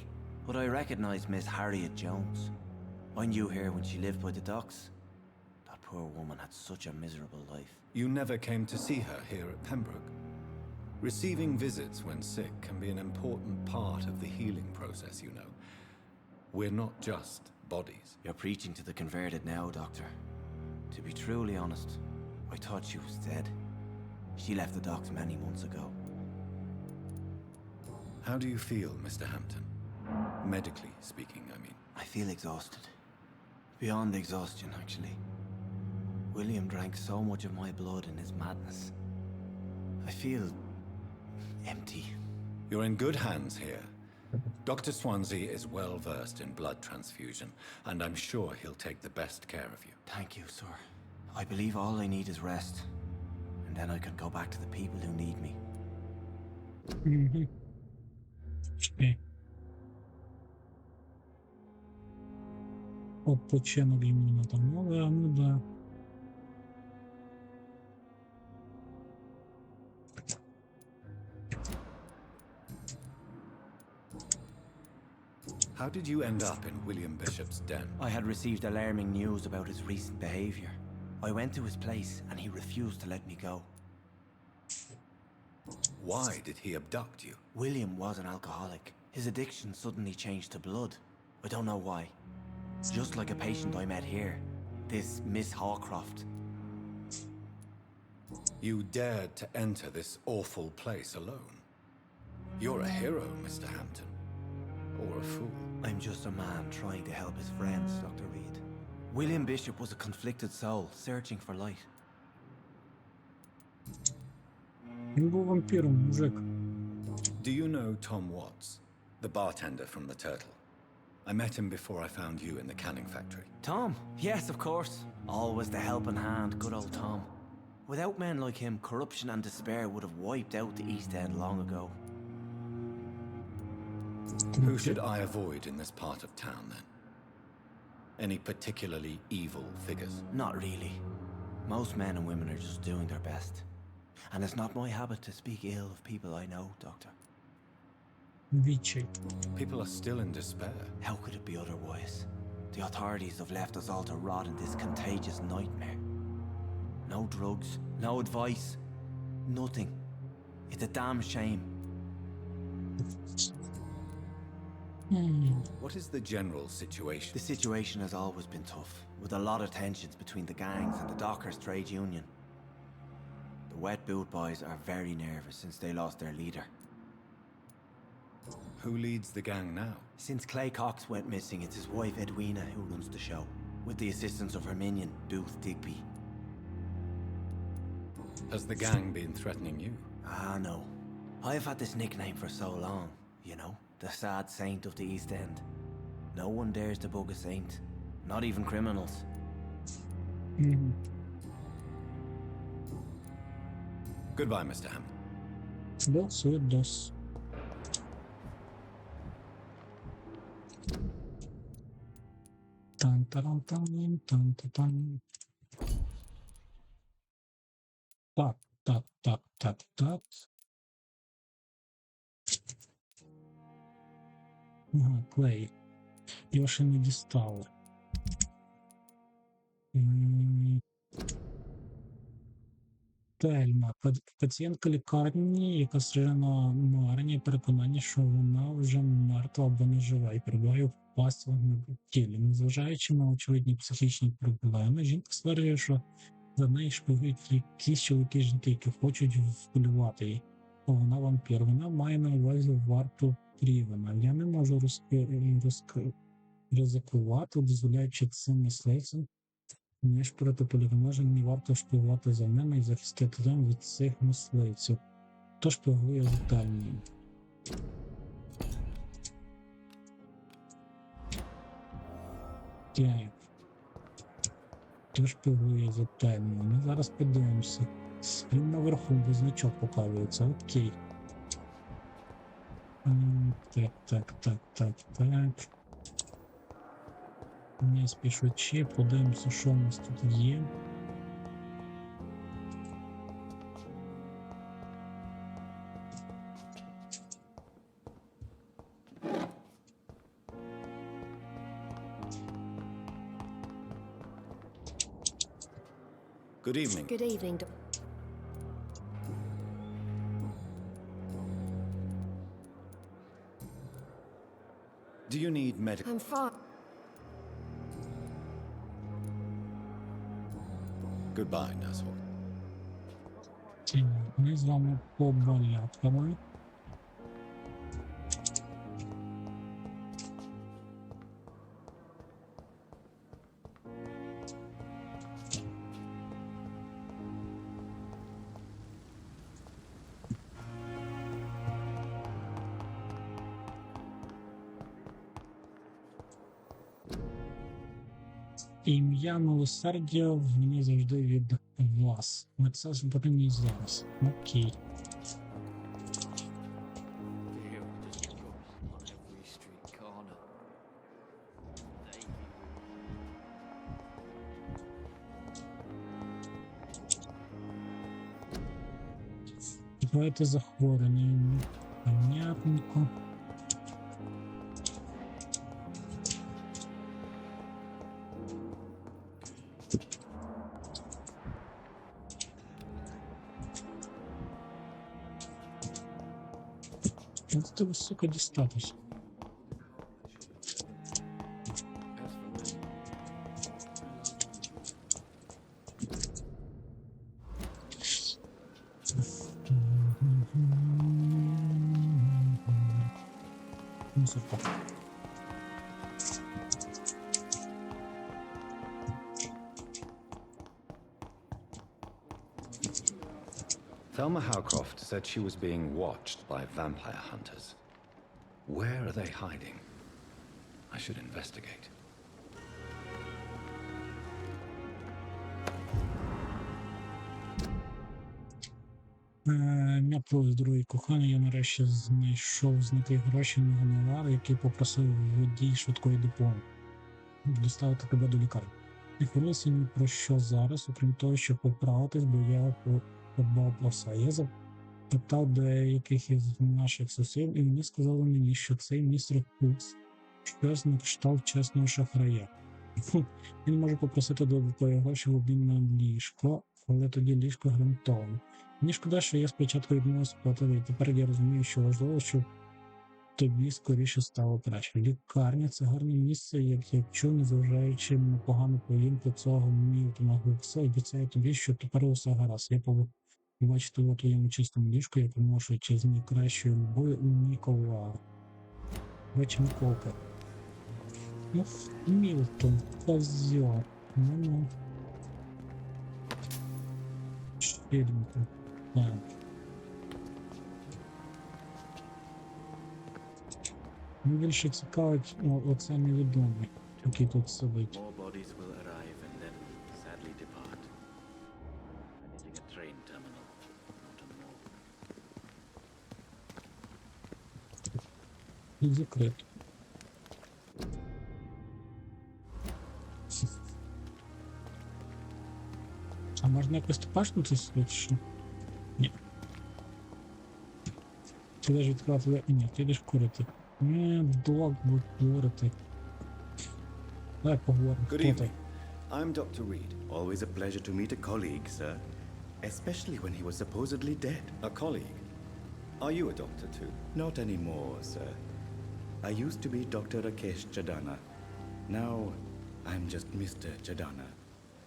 but I recognize Miss Harriet Jones. I knew her when she lived by the docks. That poor woman had such a miserable life. You never came to see her here at Pembroke? Receiving visits when sick can be an important part of the healing process, you know. We're not just bodies. You're preaching to the converted now, Doctor. To be truly honest, I thought she was dead. She left the docks many months ago. How do you feel, Mr. Hampton? Medically speaking, I mean. I feel exhausted. Beyond exhaustion, actually. William drank so much of my blood in his madness. I feel empty. You're in good hands here. Dr. Swansea is well versed in blood transfusion, and I'm sure he'll take the best care of you. Thank you, sir. I believe all I need is rest. And then I can go back to the people who need me. Окей. Odpoczynek йому надамо, а ну да. How did you end up in William Bishop's den? I had received alarming news about his recent behavior. I went to his place and he refused to let me go. Why did he abduct you? William was an alcoholic. His addiction suddenly changed to blood. I don't know why. Just like a patient I met here. This Miss Hawcroft. You dared to enter this awful place alone. You're a hero, Mr. Hampton. Or a fool. I'm just a man trying to help his friends, Dr. Reed. William Bishop was a conflicted soul, searching for light. Він був вампіром, мужик. Do you know Tom Watts, the bartender from the Turtle? I met him before I found you in the canning factory. Tom? Yes, of course. Always the helping hand, good old Tom. Without men like him, corruption and despair would have wiped out the East End long ago. Who should I avoid in this part of town, then? Any particularly evil figures? Not really. Most men and women are just doing their best. And it's not my habit to speak ill of people I know, Doctor. Відчай. People are still in despair. How could it be otherwise? The authorities have left us all to rot in this contagious nightmare. No drugs, no advice, nothing. It's a damn shame. What is the general situation? The situation has always been tough, with a lot of tensions between the gangs and the Dockers trade union. The Wet Boot Boys are very nervous since they lost their leader. Who leads the gang now? Since Clay Cox went missing, it's his wife Edwina who runs the show, with the assistance of her minion, Booth Digby. Has the gang been threatening you? Ah, no. I've had this nickname for so long, you know, the sad saint of the East End. No one dares to bug a saint, not even criminals. Goodbye, Mr. Hampton. До свидос. Тан-таран-тан, тан-та-тан. Так, так, так, так, так. Ага, клей. Його ще не дістали. Тельма. Пацієнтка лікарні, яка страждала на марення, переконання, що вона вже мертва або не жива і перебуває в пасивному тілі. Незважаючи на очевидні психічні проблеми, жінка стверджує, що за неї шпигують якісь чоловіки жінки, які хочуть вполювати її. Бо вона вампір. Вона має на увазі варту Трівена. Я не можу ризикувати, дозволяючи цим мисливцям ніж проти полігоножень, не варто шпигувати за ними і захистити дом від цих мисливців. Хто шпигує за Італією? Так. Хто шпигує за Італією? Ми зараз подивимося. Він наверху, бо значок показується. Окей. Так. Не спішучи, подивимося, що у нас тут є. Good evening. Good evening, Do you need medical? I'm fine. Goodbye, Nurse. Ми з вами побалякали. Ім'я милосердя мені завжди від вас. Ми це зробимо і зараз. Окей. Давайте захворювання. Понятненько. З тебе, сука, дістатись. Мусорка. Thelma Howcroft said she was being watched by vampire hunters. Where are they hiding? I should investigate. М'япло, другий коханий, я нарешті знайшов зникли гроші на гонорар, який попросив водій швидкої допомоги доставити тебе до лікарні. Не хвилюйся ні про що зараз, окрім того, щоб поправитись, бо я подбав про все. Я запитав деяких із наших сусідів, і вони сказали мені, що цей містер Кукс щось на кшталт чесного шахрая. Він може попросити додаткові гроші в обмін на ліжко, але тоді ліжко гарантовано. Мені шкода, що я спочатку відмовився платити, і тепер я розумію, що важливо, щоб тобі скоріше стало краще. Лікарня – це гарне місце, як я чув, незважаючи на погану поведінку цього Мілтона Гукса, і обіцяю тобі, що тепер усе гаразд. Я побачу тебе у твоєму чистому ліжку, я приношу з найкращою любов'ю у Нікола. Вече Миколка. Ну, Мілтон, козьо. Ну. Щиренько. Так. Мені більше цікавить оце невідомий, який тут сидить. І закрито. А можна якось топашнути сюди, чи що? Ні. Ти йдеш відкривати... Ні, ти йдеш курити. Не, дог буде курити. Давай поговоримо. Good evening. I'm Dr. Reed. Always a pleasure to meet a colleague, sir. Especially when he was supposedly dead. A colleague? Are you a doctor too? Not anymore, sir. I used to be Dr. Rakesh Chadana. Now, I'm just Mr. Chadana,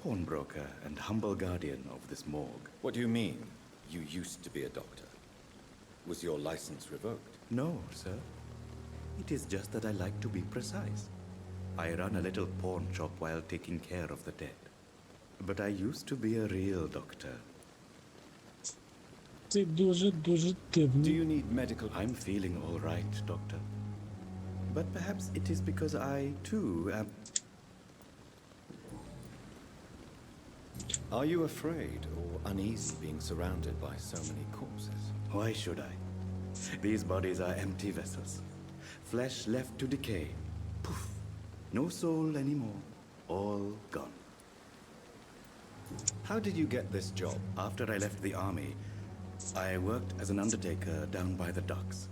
pawnbroker and humble guardian of this morgue. What do you mean, you used to be a doctor? Was your license revoked? No, sir. It is just that I like to be precise. I run a little pawn shop while taking care of the dead. but I used to be a real doctor. Це дуже Do дивний. you need medical... I'm feeling all right, doctor. But perhaps it is because I, too, am... Are you afraid or uneasy being surrounded by so many corpses? Why should I? These bodies are empty vessels. Flesh left to decay. Poof. No soul anymore. All gone. How did you get this job? After I left the army, I worked as an undertaker down by the docks.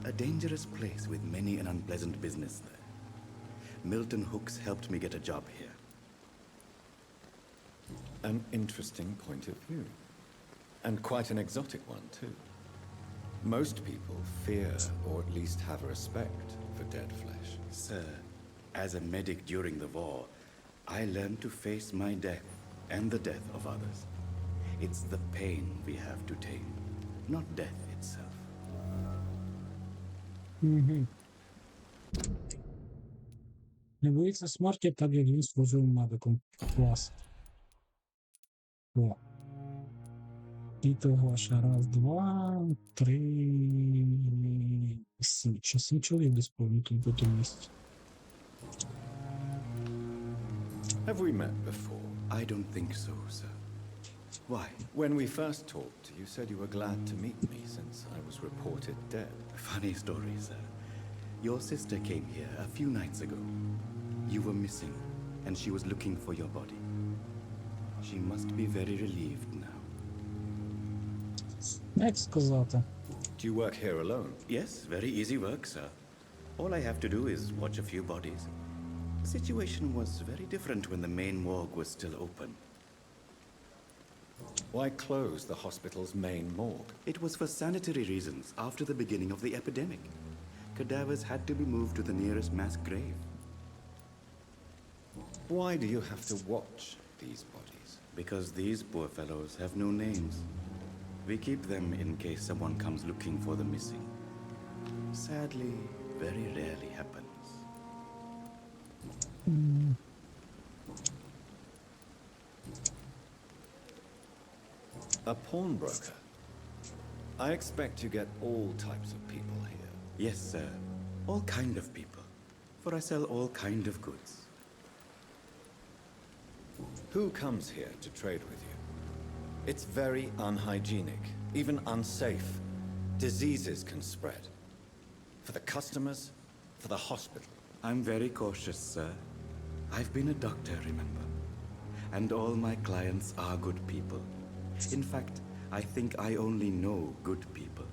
A dangerous place with many an unpleasant business there. Milton Hooks helped me get a job here. An interesting point of view. And quite an exotic one, too. Most people fear, or at least have respect, for dead flesh. Sir, as a medic during the war, I learned to face my death and the death of others. It's the pain we have to tame, not death itself. Не боїться смерті, так як він служив медиком. Клас. О. І того ще раз, два, три, сім. Чи 7 чоловік десь повинні тут бути в місті. Have we met before? I don't think so, sir. Why? When we first talked, you said you were glad to meet me since I was reported dead. Funny story, sir. Your sister came here a few nights ago. You were missing, and she was looking for your body. She must be very relieved now. Як сказати? Do you work here alone? Yes, very easy work, sir. All I have to do is watch a few bodies. The situation was very different when the main morgue was still open. Why close the hospital's main morgue? It was for sanitary reasons after the beginning of the epidemic. Cadavers had to be moved to the nearest mass grave. Why do you have to watch these bodies? Because these poor fellows have no names. We keep them in case someone comes looking for the missing. Sadly, very rarely happens. A pawnbroker? I expect you get all types of people here. Yes, sir. All kind of people. For I sell all kind of goods. Who comes here to trade with you? It's very unhygienic, even unsafe. Diseases can spread. For the customers, for the hospital. I'm very cautious, sir. I've been a doctor, remember? And all my clients are good people. In fact, I think I only know good people.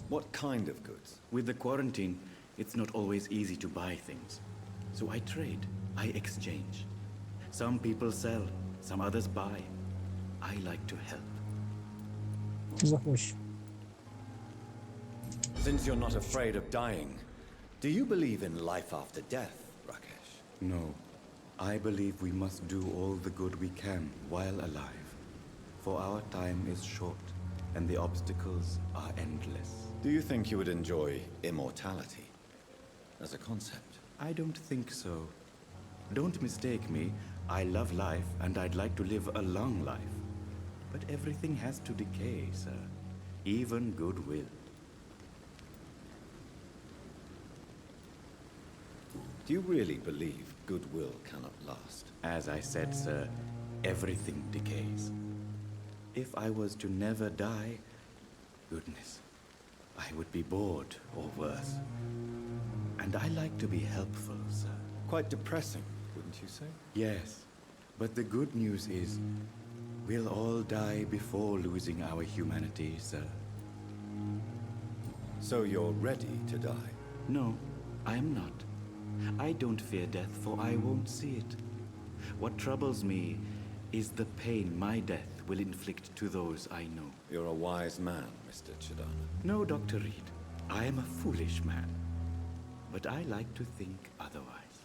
What kind of goods? With the quarantine, it's not always easy to buy things. So I trade, I exchange. Some people sell, some others buy. I like to help. Захочу. Since you're not afraid of dying, do you believe in life after death, Rakesh? No, I believe we must do all the good we can while alive. For our time is short, and the obstacles are endless. Do you think you would enjoy immortality as a concept? I don't think so. Don't mistake me. I love life, and I'd like to live a long life. But everything has to decay, sir. Even goodwill. Do you really believe goodwill cannot last? As I said, sir, everything decays. If I was to never die, goodness, I would be bored or worse. And I like to be helpful, sir. Quite depressing, wouldn't you say? Yes, but the good news is we'll all die before losing our humanity, sir. So you're ready to die? No, I am not. I don't fear death, for I won't see it. What troubles me is the pain my death will inflict to those I know. You're a wise man, Mr. Chidana. No, Dr. Reed, I am a foolish man. But I like to think otherwise.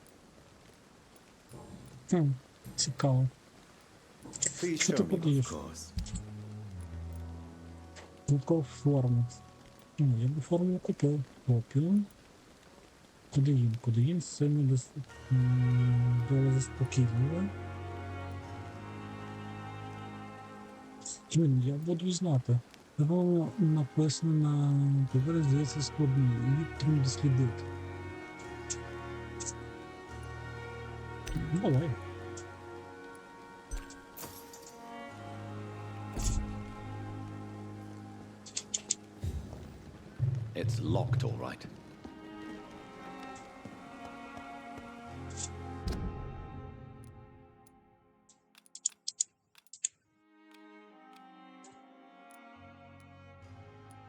Цікаво. Please Що show ти me. подаєш? Of course. Купив форму. Ну, я би форму купив. Копію. Куди їм? Сильно дуже заспокійливе. Я буду знати. Воно написано на папері, здається, складно. Її потрібно дослідити. Давай. It's locked, all right.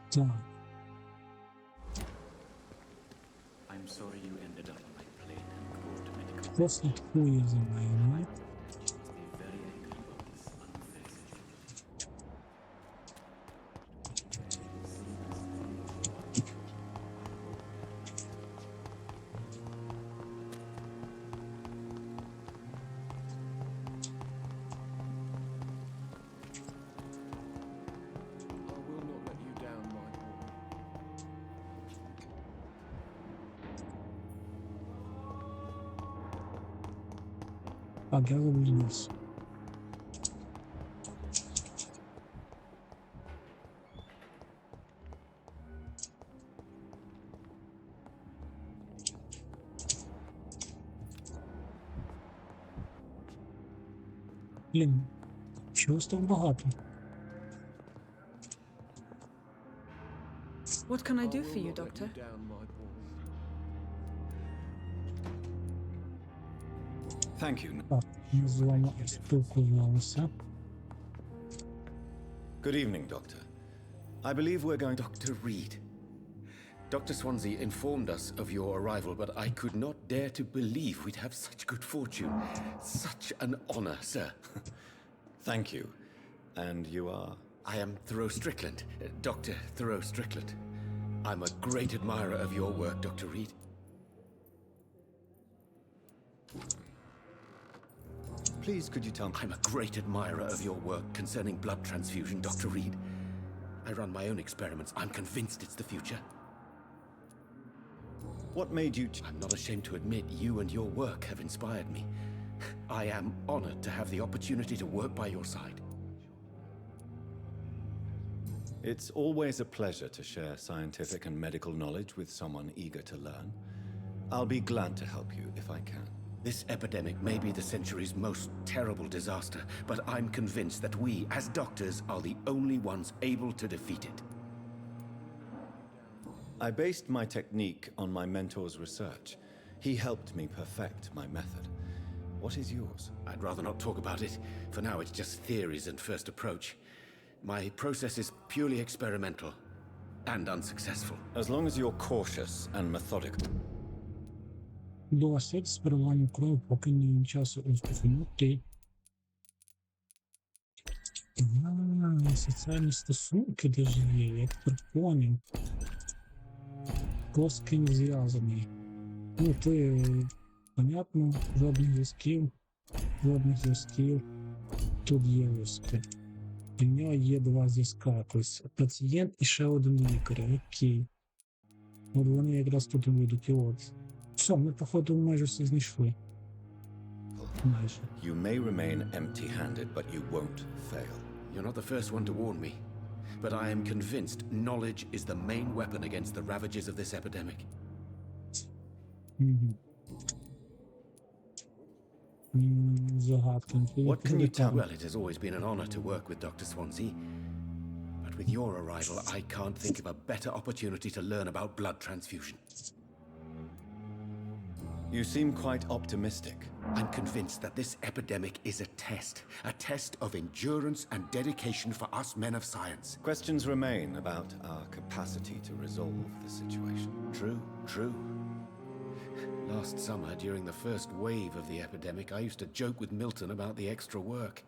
Так. I'm sorry you ended up on my plane and brought medical. Хто слідкує за мною? I will not let you down, my boy. Так, я виблюдався. Блін, чогось так багато. What can I do for you, Doctor? Down, my boy. Thank you. Так, ми з вами спілкувалися. Good evening, Doctor. I believe we're going... Dr. Reed. Dr. Swansea informed us of your arrival, but I could not dare to believe we'd have such good fortune. Such an honor, sir. Thank you. And you are? I am Thoreau Strickland, Dr. Thoreau Strickland. I'm a great admirer of your work, Dr. Reed. Please, could you tell me? I'm a great admirer of your work concerning blood transfusion, Dr. Reed. I run my own experiments. I'm convinced it's the future. What made you... I'm not ashamed to admit you and your work have inspired me. I am honored to have the opportunity to work by your side. It's always a pleasure to share scientific and medical knowledge with someone eager to learn. I'll be glad to help you if I can. This epidemic may be the century's most terrible disaster, but I'm convinced that we, as doctors, are the only ones able to defeat it. I based my technique on my mentor's research. He helped me perfect my method. What is yours? I'd rather not talk about it. For now, it's just theories and first approach. My process is purely experimental and unsuccessful. As long as you're cautious and methodical. Досвід спирування крові, поки не часу успіхнути. Соціальні стосунки даже є, як припонів. Плоски не зв'язані. Ну, ти, понятно, жодних зв'язків. Тут є зв'язки. У нього є два зв'язка, тобто пацієнт і ще один лікар, окей. От вони якраз тут і будуть, і от. Все, ми, походу, майже все знайшли. Майже. You may remain empty-handed, but you won't fail. You're not the first one to warn me, but I am convinced knowledge is the main weapon against the ravages of this epidemic. Загадки. What can you tell? Well, it has always been an honor to work with Dr. Swansea, but with your arrival, I can't think of a better opportunity to learn about blood transfusion. You seem quite optimistic. I'm convinced that this epidemic is a test of endurance and dedication for us men of science. Questions remain about our capacity to resolve the situation. True. Last summer, during the first wave of the epidemic, I used to joke with Milton about the extra work.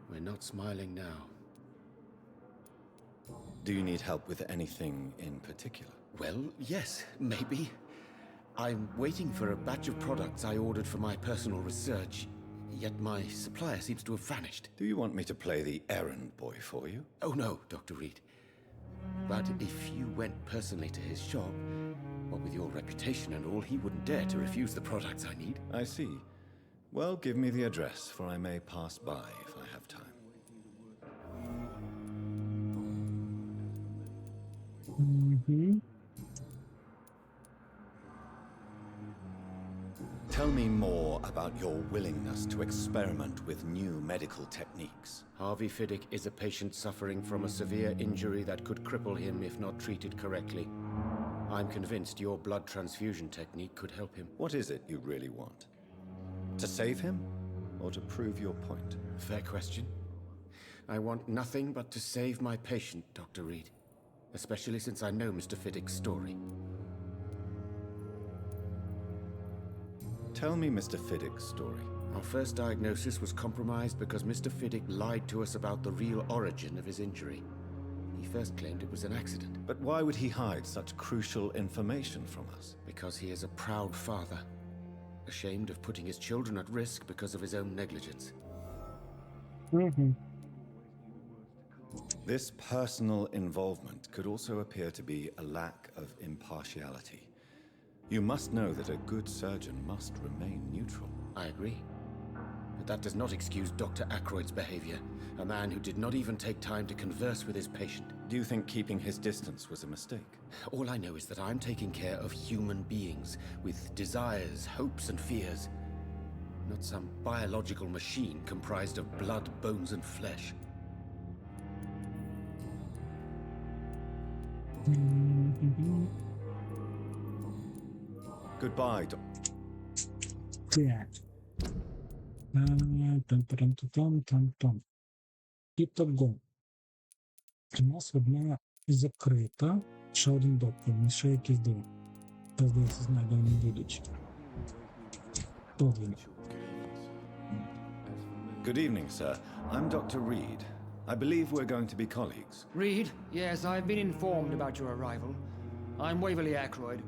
We're not smiling now. Do you need help with anything in particular? Well, yes, maybe. I'm waiting for a batch of products I ordered for my personal research, yet my supplier seems to have vanished. Do you want me to play the errand boy for you? Oh no, Dr. Reed. But if you went personally to his shop, what with your reputation and all, he wouldn't dare to refuse the products I need. I see. Well, give me the address, for I may pass by if I have time. Угу. Tell me more about your willingness to experiment with new medical techniques. Harvey Fiddick is a patient suffering from a severe injury that could cripple him if not treated correctly. I'm convinced your blood transfusion technique could help him. What is it you really want? To save him? Or to prove your point? Fair question. I want nothing but to save my patient, Dr. Reed. Especially since I know Mr. Fiddick's story. Tell me Mr. Fiddick's story. Our first diagnosis was compromised because Mr. Fiddick lied to us about the real origin of his injury. He first claimed it was an accident. But why would he hide such crucial information from us? Because he is a proud father, ashamed of putting his children at risk because of his own negligence. Угу. This personal involvement could also appear to be a lack of impartiality. You must know that a good surgeon must remain neutral. I agree. But that does not excuse Dr. Ackroyd's behavior, a man who did not even take time to converse with his patient. Do you think keeping his distance was a mistake? All I know is that I'm taking care of human beings with desires, hopes, and fears. Not some biological machine comprised of blood, bones, and flesh. Goodbye, Так. Там. Ітого. У нас одна закрита. Ще один доповнений, ще якісь два. Я, здається, знаю, де вони будуть. Подвійно. Good evening, sir. I'm Dr. Reed. I believe we're going to be colleagues. Reed? Yes, I've been informed about your arrival. I'm Waverly Ackroyd.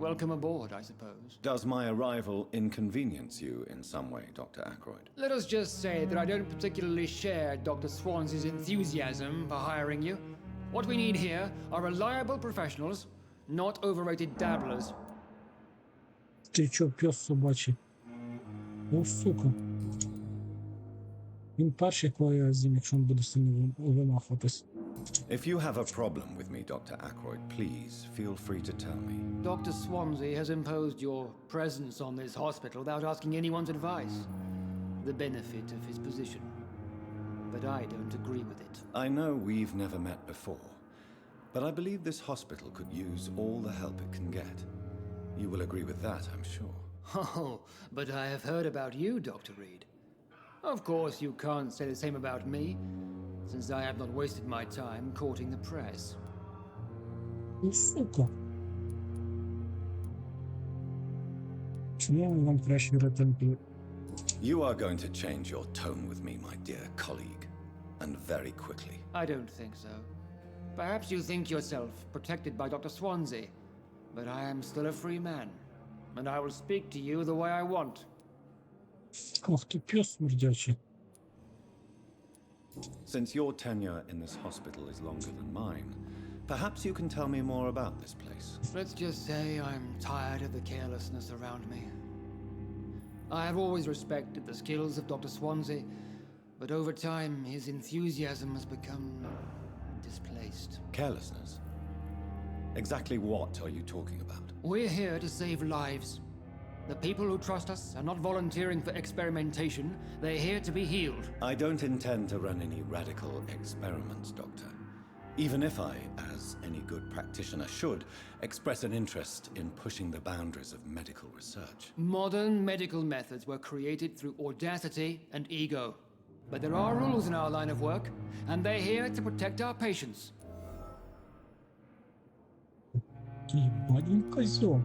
Welcome aboard, I suppose. Does my arrival inconvenience you in some way, Dr. Ackroyd? Let us just say that I don't particularly share Dr. Swans's enthusiasm for hiring you. What we need here are reliable professionals, not overrated dabblers. Ти чо, пес собачий? О, сука. Він перший, кого я з'їм, якщо він буде сильно вимахуватись. If you have a problem with me, Dr. Ackroyd, please feel free to tell me. Dr. Swansea has imposed your presence on this hospital without asking anyone's advice. The benefit of his position. But I don't agree with it. I know we've never met before, but I believe this hospital could use all the help it can get. You will agree with that, I'm sure. Oh, but I have heard about you, Dr. Reed. Of course, you can't say the same about me, since I have not wasted my time courting the press. Ну, сука. Чому вам краще ретенти? You are going to change your tone with me, my dear colleague, and very quickly. I don't think so. Perhaps you think yourself protected by Dr. Swansea, but I am still a free man, and I will speak to you the way I want. Ох ти, пес смердячий. Since your tenure in this hospital is longer than mine, perhaps you can tell me more about this place. Let's just say I'm tired of the carelessness around me. I have always respected the skills of Dr. Swansea, but over time his enthusiasm has become displaced. Carelessness? Exactly what are you talking about? We're here to save lives. The people who trust us are not volunteering for experimentation. They're here to be healed. I don't intend to run any radical experiments, Doctor. Even if I, as any good practitioner should, express an interest in pushing the boundaries of medical research. Modern medical methods were created through audacity and ego. But there are rules in our line of work, and they're here to protect our patients. Ебать, він козьол.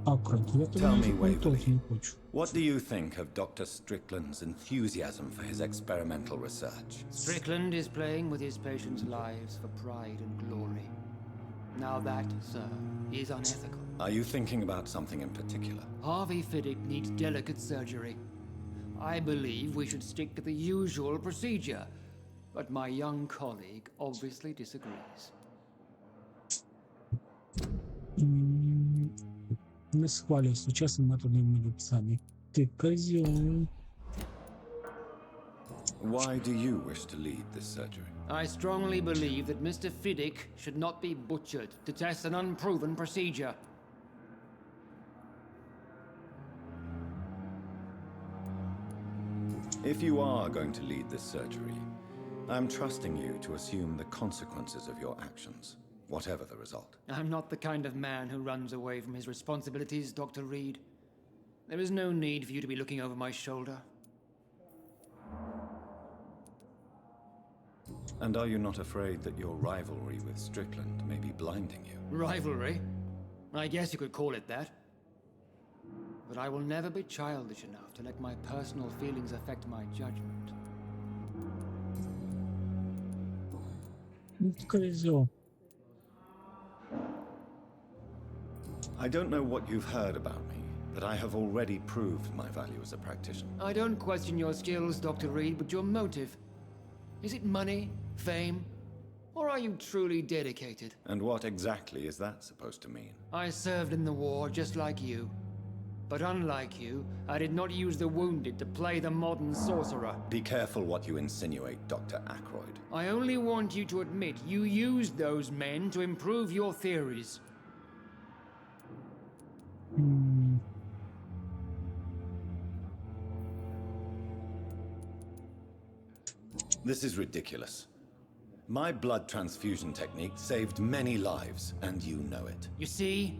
Акрот, я тебе Tell me, не Waverly, хочу. what do you think of Dr. Strickland's enthusiasm for his experimental research? Strickland is playing with his patients' lives for pride and glory. Now that, sir, is unethical. Are you thinking about something in particular? Harvey Fiddick needs delicate surgery. I believe we should stick to the usual procedure, but my young colleague obviously disagrees. Не схвалюю сучасні методи медицини. Ти козьол. Why do you wish to lead this surgery? I strongly believe that Mr. Fiddick should not be butchered to test an unproven procedure. If you are going to lead this surgery, I'm trusting you to assume the consequences of your actions, whatever the result. I'm not the kind of man who runs away from his responsibilities, Dr. Reed. There is no need for you to be looking over my shoulder. And are you not afraid that your rivalry with Strickland may be blinding you? Rivalry? I guess you could call it that. But I will never be childish enough to let my personal feelings affect my judgment. Козел. I don't know what you've heard about me, but I have already proved my value as a practitioner. I don't question your skills, Dr. Reed, but your motive. Is it money, fame, or are you truly dedicated? And what exactly is that supposed to mean? I served in the war just like you. But unlike you, I did not use the wounded to play the modern sorcerer. Be careful what you insinuate, Dr. Ackroyd. I only want you to admit you used those men to improve your theories. This is ridiculous. My blood transfusion technique saved many lives, and you know it. You see?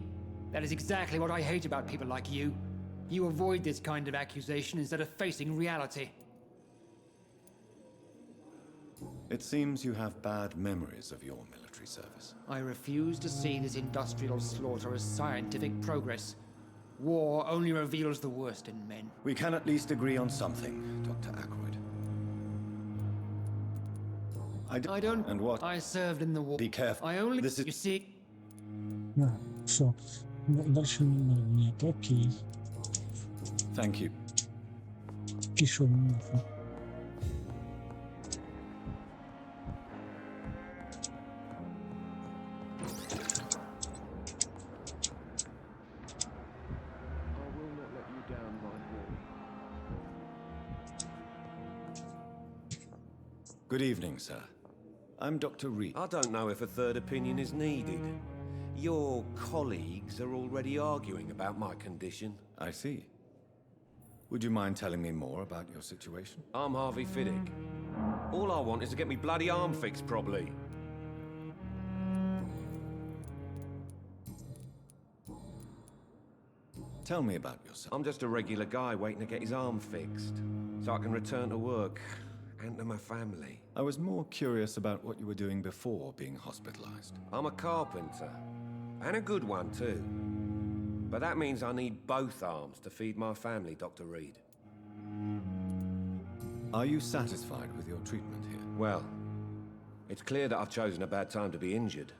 That is exactly what I hate about people like you. You avoid this kind of accusation instead of facing reality. It seems you have bad memories of your military service. I refuse to see this industrial slaughter as scientific progress. War only reveals the worst in men. We can at least agree on something, Dr. Ackroyd. I don't... And what? I served in the war. Be careful. I only... This is... You see... Все. Дальше нет, окей. Thank you. Пішов нахуй. I will not let you down, my boy. Good evening, sir. I'm Dr. Reed. I don't know if a third opinion is needed. Your colleagues are already arguing about my condition. I see. Would you mind telling me more about your situation? I'm Harvey Fiddick. All I want is to get me bloody arm fixed properly. Tell me about yourself. I'm just a regular guy waiting to get his arm fixed, so I can return to work and to my family. I was more curious about what you were doing before being hospitalized. I'm a carpenter, and a good one too. But that means I need both arms to feed my family, Dr. Reed. Are you satisfied with your treatment here? Well, it's clear that I've chosen a bad time to be injured.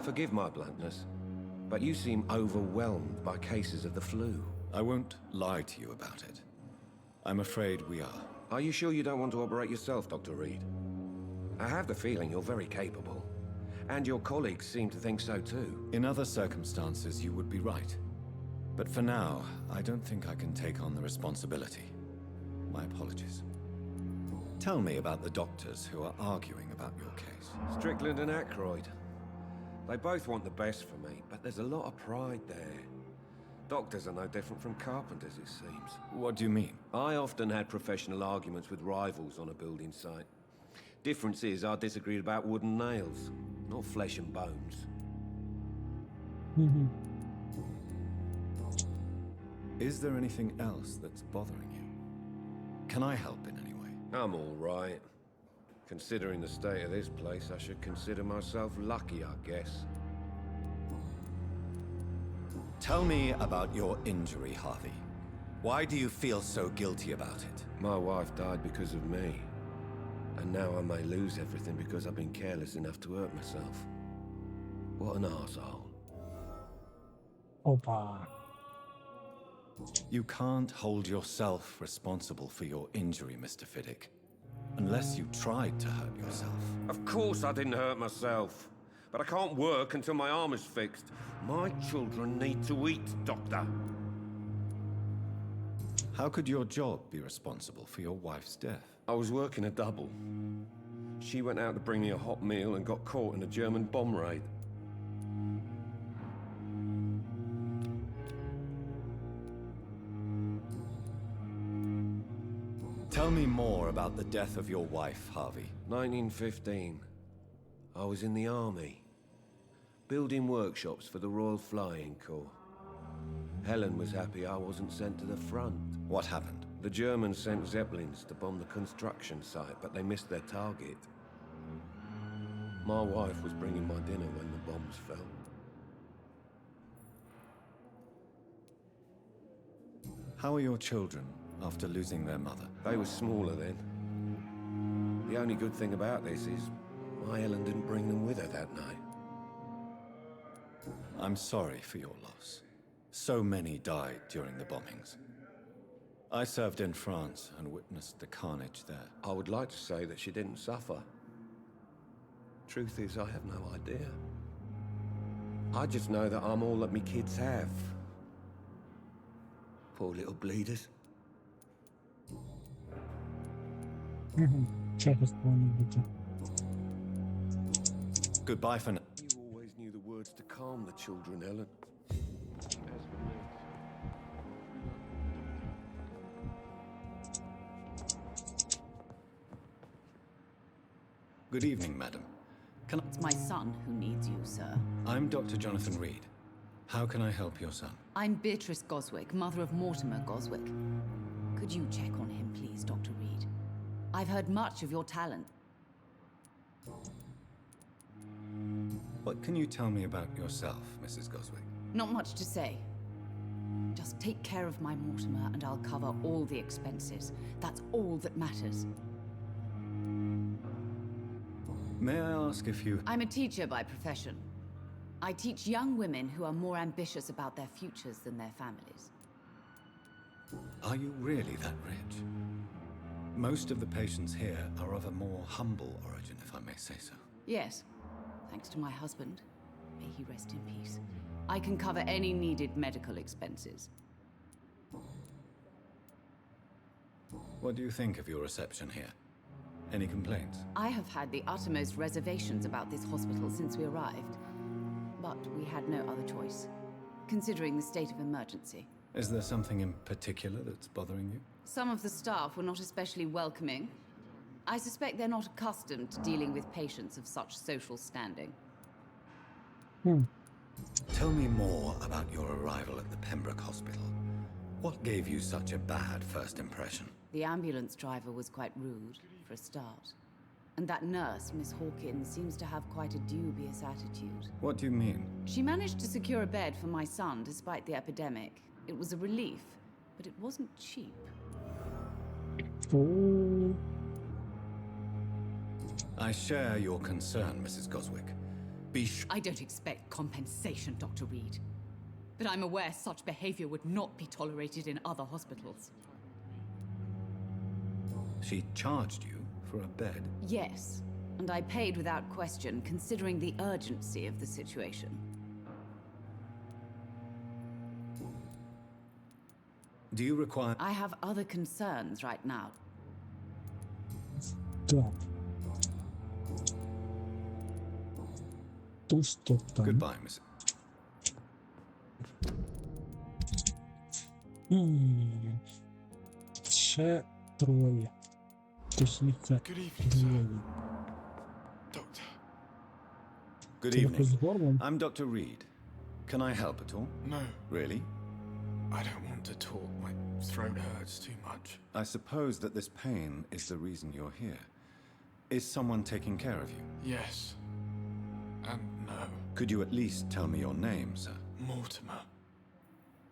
Forgive my bluntness, but you seem overwhelmed by cases of the flu. I won't lie to you about it. I'm afraid we are. Are you sure you don't want to operate yourself, Dr. Reed? I have the feeling you're very capable. And your colleagues seem to think so too. In other circumstances, you would be right. But for now, I don't think I can take on the responsibility. My apologies. Tell me about the doctors who are arguing about your case. Strickland and Ackroyd. They both want the best for me, but there's a lot of pride there. Doctors are no different from carpenters, it seems. What do you mean? I often had professional arguments with rivals on a building site. Difference is, I disagreed about wooden nails, not flesh and bones. Is there anything else that's bothering you? Can I help in any way? I'm all right. Considering the state of this place, I should consider myself lucky, I guess. Tell me about your injury, Harvey. Why do you feel so guilty about it? My wife died because of me. And now I may lose everything because I've been careless enough to hurt myself. What an arsehole. Опа. You can't hold yourself responsible for your injury, Mr. Fiddick. Unless you tried to hurt yourself. Of course I didn't hurt myself. But I can't work until my arm is fixed. My children need to eat, Doctor. How could your job be responsible for your wife's death? I was working a double. She went out to bring me a hot meal and got caught in a German bomb raid. Tell me more about the death of your wife, Harvey. 1915. I was in the army, building workshops for the Royal Flying Corps. Helen was happy I wasn't sent to the front. What happened? The Germans sent Zeppelins to bomb the construction site, but they missed their target. My wife was bringing my dinner when the bombs fell. How are your children after losing their mother? They were smaller then. The only good thing about this is my Helen didn't bring them with her that night. I'm sorry for your loss. So many died during the bombings. I served in France and witnessed the carnage there. I would like to say that she didn't suffer. Truth is, I have no idea. I just know that I'm all that me kids have. Poor little bleeders. Чогось повинно бути. Goodbye for now. You always knew the words to calm the children, Helen. Good evening, madam. It's my son who needs you, sir. I'm Dr. Jonathan Reed. How can I help your son? I'm Beatrice Goswick, mother of Mortimer Goswick. Could you check on him, please, Dr. Reed? I've heard much of your talent. What can you tell me about yourself, Mrs. Goswick? Not much to say. Just take care of my Mortimer and I'll cover all the expenses. That's all that matters. May I ask if you... I'm a teacher by profession. I teach young women who are more ambitious about their futures than their families. Are you really that rich? Most of the patients here are of a more humble origin, if I may say so. Yes, thanks to my husband. May he rest in peace. I can cover any needed medical expenses. What do you think of your reception here? Any complaints? I have had the uttermost reservations about this hospital since we arrived. But we had no other choice, considering the state of emergency. Is there something in particular that's bothering you? Some of the staff were not especially welcoming. I suspect they're not accustomed to dealing with patients of such social standing. Tell me more about your arrival at the Pembroke Hospital. What gave you such a bad first impression? The ambulance driver was quite rude, for a start. And that nurse, Miss Hawkins, seems to have quite a dubious attitude. What do you mean? She managed to secure a bed for my son despite the epidemic. It was a relief, but it wasn't cheap. Ooh. I share your concern, Mrs. Goswick. I don't expect compensation, Dr. Reed. But I'm aware such behavior would not be tolerated in other hospitals. She charged you for a bed? Yes, and I paid without question, considering the urgency of the situation. Do you require... I have other concerns right now. Так. То что там? Goodbye, Miss. Ще троє. Точніше, двоє. Doctor. Good evening. I'm Dr. Reed. Can I help at all? No. Really? I don't want to talk. My throat hurts too much. I suppose that this pain is the reason you're here. Is someone taking care of you? Yes. And no. Could you at least tell me your name, sir? Mortimer.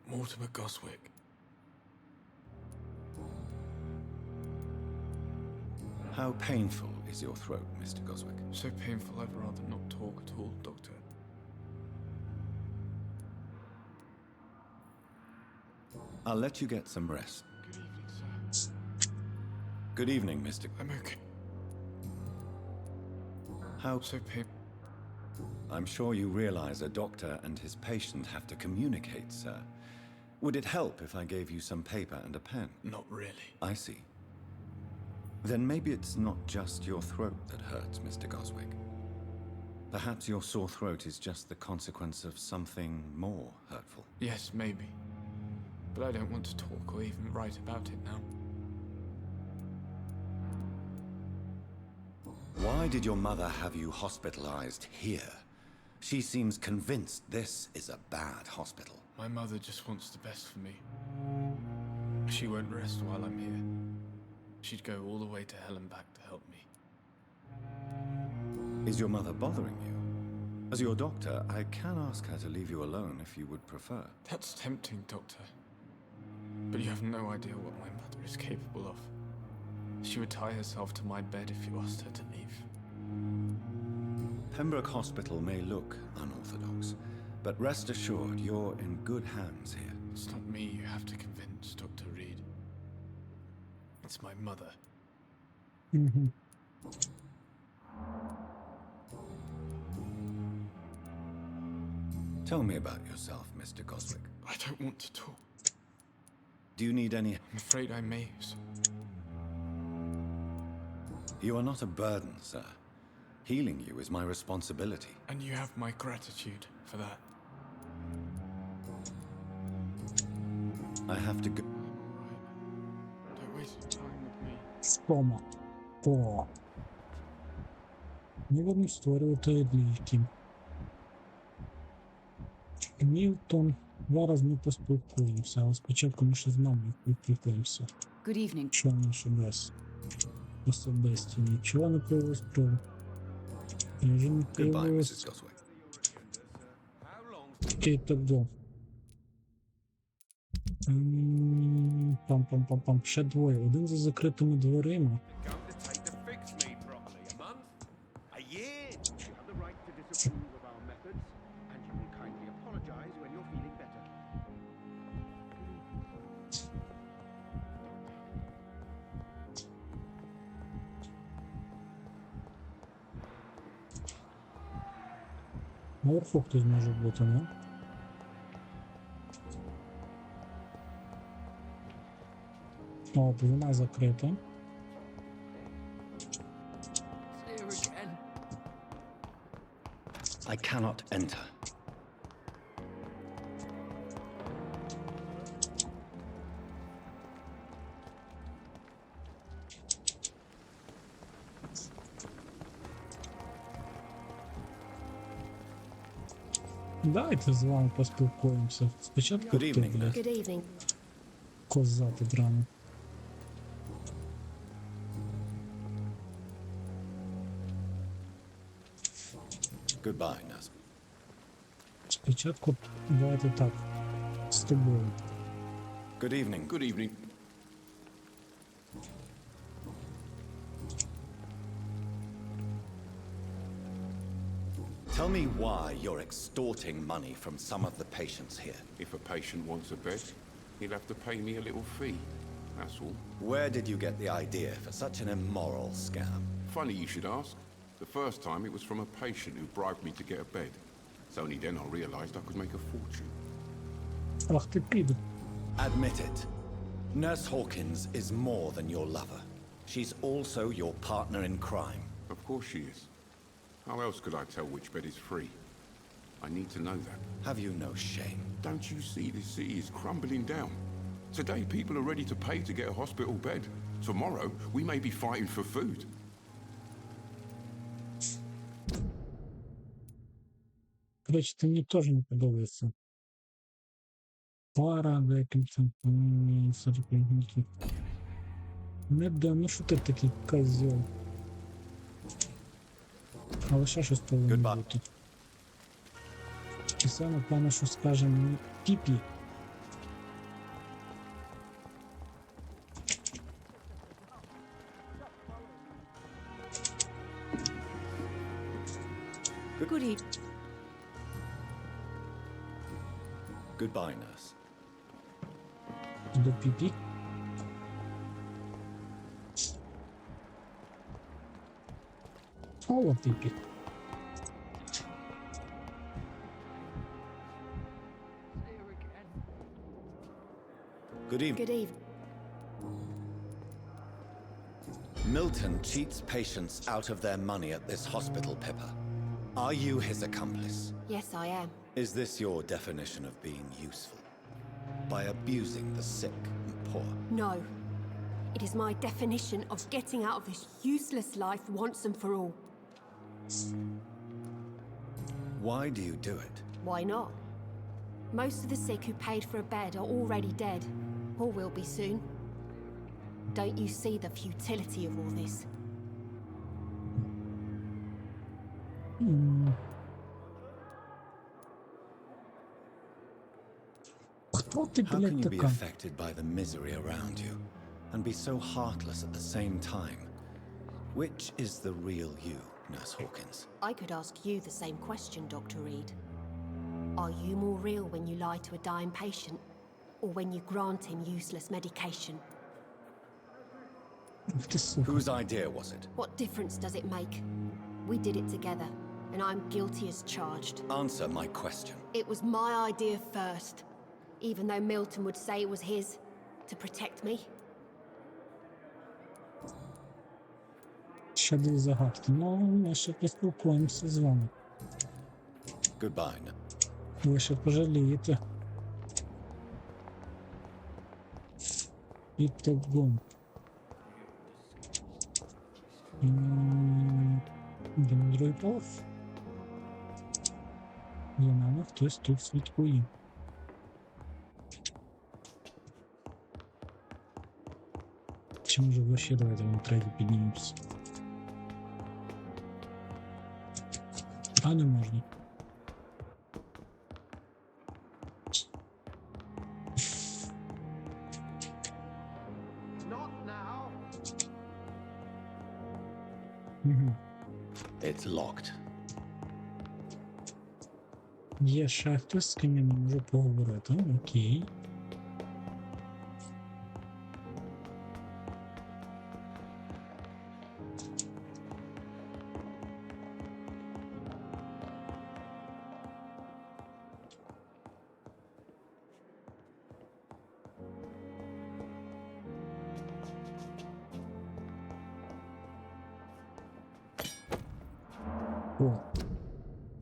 Mortimer Goswick. How painful is your throat, Mr. Goswick? So painful I'd rather not talk at all, Doctor. I'll let you get some rest. Good evening, sir. Good evening, Mr. I'm okay. How... So painful. I'm sure you realize a doctor and his patient have to communicate, sir. Would it help if I gave you some paper and a pen? Not really. I see. Then maybe it's not just your throat that hurts, Mr. Goswick. Perhaps your sore throat is just the consequence of something more hurtful. Yes, maybe. But I don't want to talk or even write about it now. Why did your mother have you hospitalized here? She seems convinced this is a bad hospital. My mother just wants the best for me. She won't rest while I'm here. She'd go all the way to hell and back to help me. Is your mother bothering you? As your doctor, I can ask her to leave you alone if you would prefer. That's tempting, Doctor. But you have no idea what my mother is capable of. She would tie herself to my bed if you asked her to leave. Pembroke Hospital may look unorthodox, but rest assured you're in good hands here. It's not me you have to convince, Dr. Reed. It's my mother. Tell me about yourself, Mr. Goswick. I don't want to talk. Do you need any... I'm afraid I may. You are not a burden, sir. Healing you is my responsibility. And you have my gratitude for that. I have to go... Don't waste your time with me. Стома. О. Ми будемо створювати ліки. Мілтон. Зараз ми поспілкуємося, але спочатку ми ще з нами поспілкуємося. Good evening. Що наше без особисті? Нічого не появилось про... Вже не появилось... Окей, так до. Пам-пам-пам-пам. Ще двоє. Один за закритими дверима. Наверху хтось може бути, не? О, вона закрита. I cannot enter. Давайте з вами поспілкуємося. Спочатку ти, блядь. Коза ти драма. Goodbye, Naz. Спочатку давайте так. З тобою. Good evening. Good evening. Tell me why you're extorting money from some of the patients here. If a patient wants a bed, he'll have to pay me a little fee. That's all. Where did you get the idea for such an immoral scam? Funny you should ask. The first time it was from a patient who bribed me to get a bed. It's only then I realized I could make a fortune. Ах ти піде. Admit it. Nurse Hawkins is more than your lover. She's also your partner in crime. Of course she is. How else could I tell which bed is free? I need to know that. Have you no shame? Don't you see this city is crumbling down? Today people are ready to pay to get a hospital bed. Tomorrow we may be fighting for food. Короче, ти мені теж не подобається. Пара, декілька, 40 минутів. Не да, ну що ти такий козьол? Але ще щось повинно бути. І це, напевно, що скаже мені піпі. Good evening. Goodbye, nurse. До піпі. Алло, піпі. Good evening. Good evening. Milton cheats patients out of their money at this hospital, Pippa. Are you his accomplice? Yes, I am. Is this your definition of being useful? By abusing the sick and poor? No. It is my definition of getting out of this useless life once and for all. Why do you do it? Why not? Most of the sick who paid for a bed are already dead, or will be soon. Don't you see the futility of all this? How can you be affected by the misery around you and be so heartless at the same time? Which is the real you, Nurse Hawkins? I could ask you the same question, Dr. Reed. Are you more real when you lie to a dying patient, or when you grant him useless medication? Whose idea was it? What difference does it make? We did it together, and I'm guilty as charged. Answer my question. It was my idea first, even though Milton would say it was his, to protect me. Ще дві загадки. Ну, ми ще поспілкуємося з вами. Goodbye. Ви ще пожалієте. І тогом. Йдемо на другий поверх. За нами хтось тут слідкує. Чи може вообще давайте на третій піднімемося? А не можна. It's locked. Є ще хтось, з ким я не можу поговорити. Окей. О,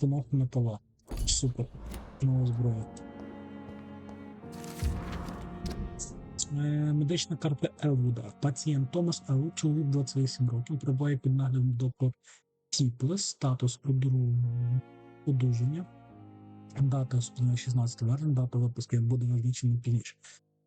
помогу метала. Супер. Нова зброя. Медична карта Елвуда. Пацієнт Томас Ел, чоловік 28 років, перебуває під наглядом доктор Тіплес, статус одужання. Дата особливо 16 вересня, дата випуску буде визначена пізніше.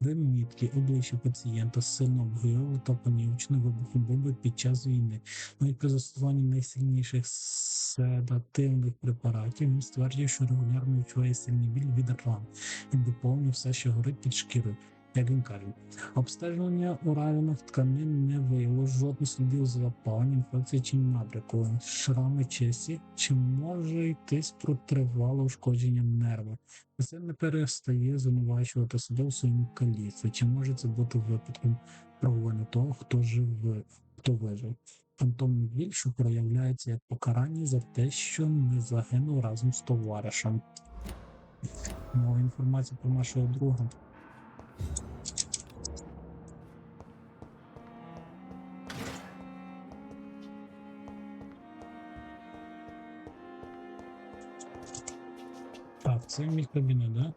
Примітки, обличчя пацієнта сильно обгоріло та понівечено вибухом бомби під час війни. Навіть при застосуванні найсильніших седативних препаратів він стверджує, що регулярно відчуває сильний біль від ран і доповнює все, що горить під шкірою, як він каже. Обстеження уражених тканин не виявило жодних слідів запалення, інфекції чи набряку. Шрами чисті, чи може йтись про тривале ушкодження нерва. Це не перестає звинувачувати себе у своєму каліцтві. Чи може це бути випадком правування того, хто вижив? Фантомний біль, що проявляється як покарання за те, що не загинув разом з товаришем. Нова інформація про нашого друга. Так, це мій кабінет, да?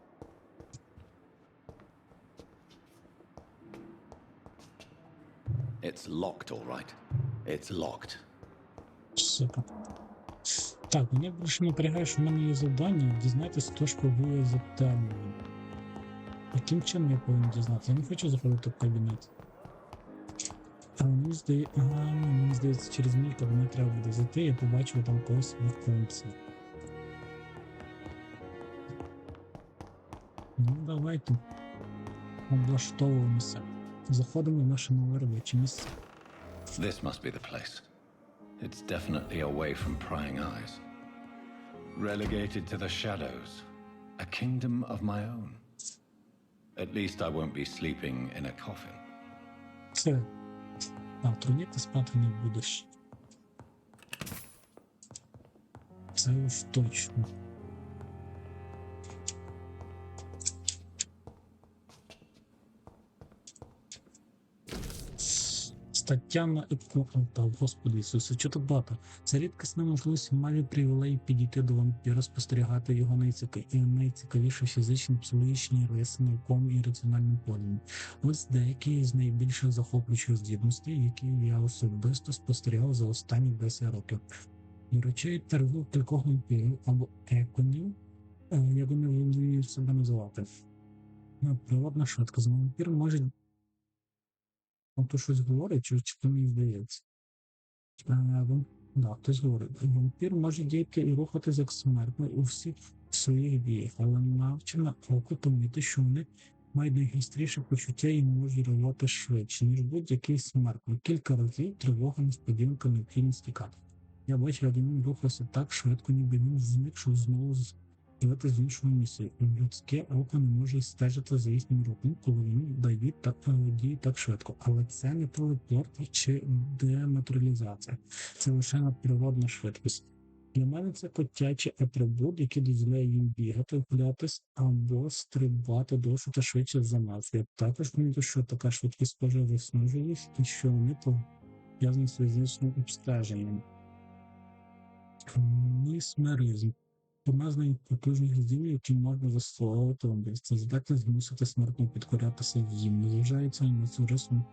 It's locked, all right. It's locked. Супер. Так, мене більше напрягає, що в мене є завдання дізнатися, хто ж побує за темою. Яким чином я повинен дізнатися? Я не хочу заходити в кабінет. Мені здається, через мій кабінет треба буде зайти, я побачив там когось в віконці. Ну, давайте облаштовуємося. Заходимо в наше нове робоче місце. This must be the place. It's definitely away from prying eyes. Relegated to the shadows. A kingdom of my own. At least I won't be sleeping in a coffin. Це. А, труді ти спати не будеш. Це уж точно. Стаття на Господи Ісусе, що так багато. Це рідкісна можливість має привілей підійти до вампіра, спостерігати його найцікавіші фізичні, психологічні риси науковим і раціональним полем. Ось деякі з найбільших захоплюючих здібностей, які я особисто спостерігав за останні 10 років. До речей, терву кількох вампірів або еконів, як вони вміють себе називати. Природна швидкість. Вампір може то щось говорить, чи то мені здається. Хтось говорить. Вампір може діяти і рухатись як смертний у всіх своїх діях, але навчена око помітити, що вони мають найгостріше почуття і можуть реагувати швидше, ніж будь-який смертний. Кілька разів тривога, несподіванка, необхідність тікати. Я бачив, як він рухався так швидко, ніби він зник, щоб знову з'явитися з іншого місця. Людське око не може стежити за їхнім рухом, коли вони діють так швидко. Але це не телепорт чи дематеріалізація. Це лише надприродна швидкість. Для мене це котячий атрибут, який дозволяє їм бігати, вглядатись або стрибати довше та швидше за нас. Я також помітив, що така швидкість схоже виснажує їх і що вони пов'язані з фізичним обстеженням. Месмеризм. Одна з найпотужніших здібностей, які можна застосовувати в вампірстві. Це здатність змусити смертно підкорятися їм. Незважається на цю рису,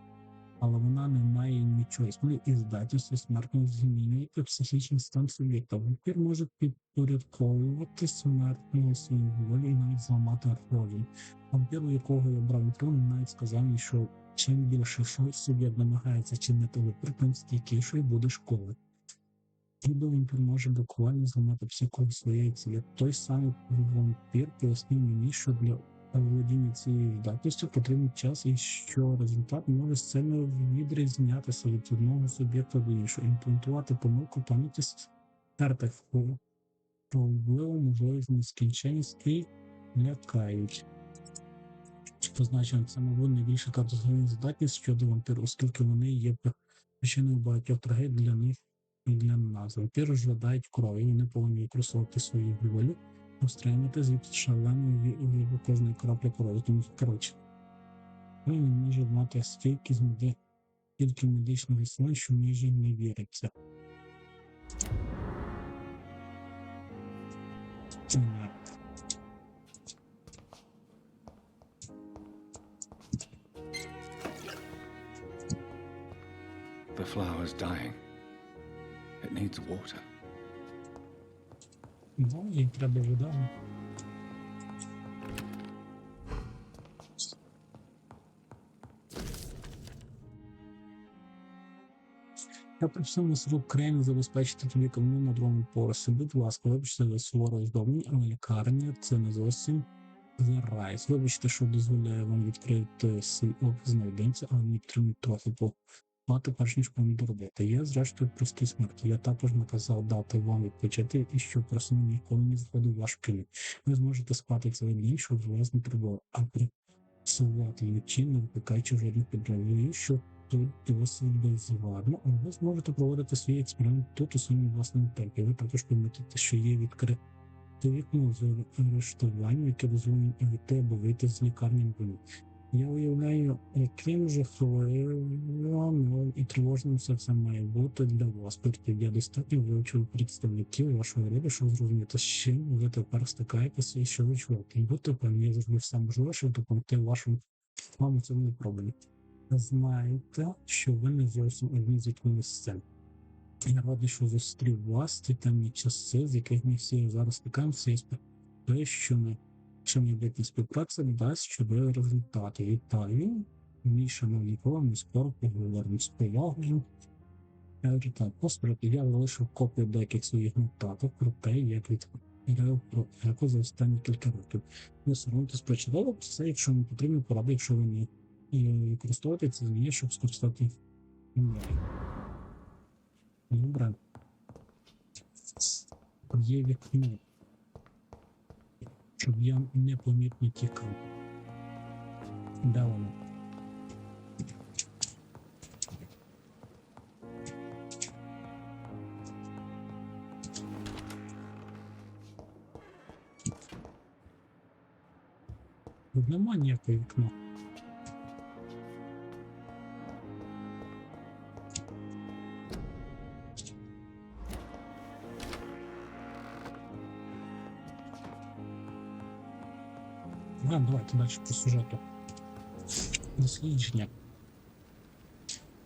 але вона не має нічого існує і здатності смертно змінювати психічний стан суб'єкта. Вампір може підпорядковувати смертного своїй волі і навіть зламати ролі. Вампір, у якого я брав інтерв'ю, навіть сказав мені, що чим більше суб'єкт намагається чинити випір, тим стійкішою буде школи. Вампір може буквально зламати психіку своєї цілі. Той самий вампір пояснив мені, що для володіння цією здатністю потрібен час і що результат може сильно відрізнятися від одного суб'єкта до іншого. Імплантувати помилку пам'яті стерти впливу, можливість нескінченність і лякають. Позначено, це, мабуть, найбільша катастрофічна здатність щодо вампіру, оскільки вони є причиною багатьох трагедій для них і для нас. Вампіри жадають крові, вони повинні використовувати свої волі, устримати звідти шаленої від кожної краплі крові. Тому, коротше, він може мати стільки медичних існувань, що майже не віриться. The flower's dying. It needs water. Ну, їй треба вода. Я просив на срок країни забезпечити тобі кому на другому поверсі. Будь ласка, вибачте за суворо оздоблення, але лікарня це не зовсім зарайс. Вибачте, що дозволяє вам відкрити свій офіс наодинці, але мені потрібно трохи плати, перш ніж повинні доробити. Я, зрештою, простій смерті. Я також наказав дати вам відпочити і щоб персонал ніколи не заходив в ваш клінік. Ви зможете спати цілий день, щоб вас не прибуло, а працювати вночі, не викликаючи жодних підрозділів, що тут досить безвладно, а ви зможете проводити свій експеримент тут у своєму власному темпі. Ви також помітите, що є відкрите вікно з арештуванням, яке дозволить увійти або вийти з лікарні. Я уявляю, яким жахливим і тривожним це має бути для вас. Я достатньо вивчив представників вашої риби, щоб зрозуміти, з чим ви тепер стикаєтеся і що ви чуєте. І будьте певні, я завжди все можливе, щоб допомогти вашому вам цьому випробуванню. Знаєте, що ви не зовсім одні з якимось сцен. Я радий, що зустрів вас ті темні часи, з яких ми всі зараз стикаємося, і сподіваюся, що майбутня співпраця дасть чудові результати. Вітаю, мій шановні колеги, ми скоро поговоримо з повагою. Я залишив копію деяких своїх нотаток про те, як відповідаю про еко за останні кілька років. Не соромтесь, прочитали все, якщо вам потрібно поради, якщо ви не використовуєте ці знання, щоб скористати ім'я. Добре. Є вікно. Щоб я непомітно тікав. Де воно? Тут нема ніякого вікна. Давайте далі по сюжету. Дослідження.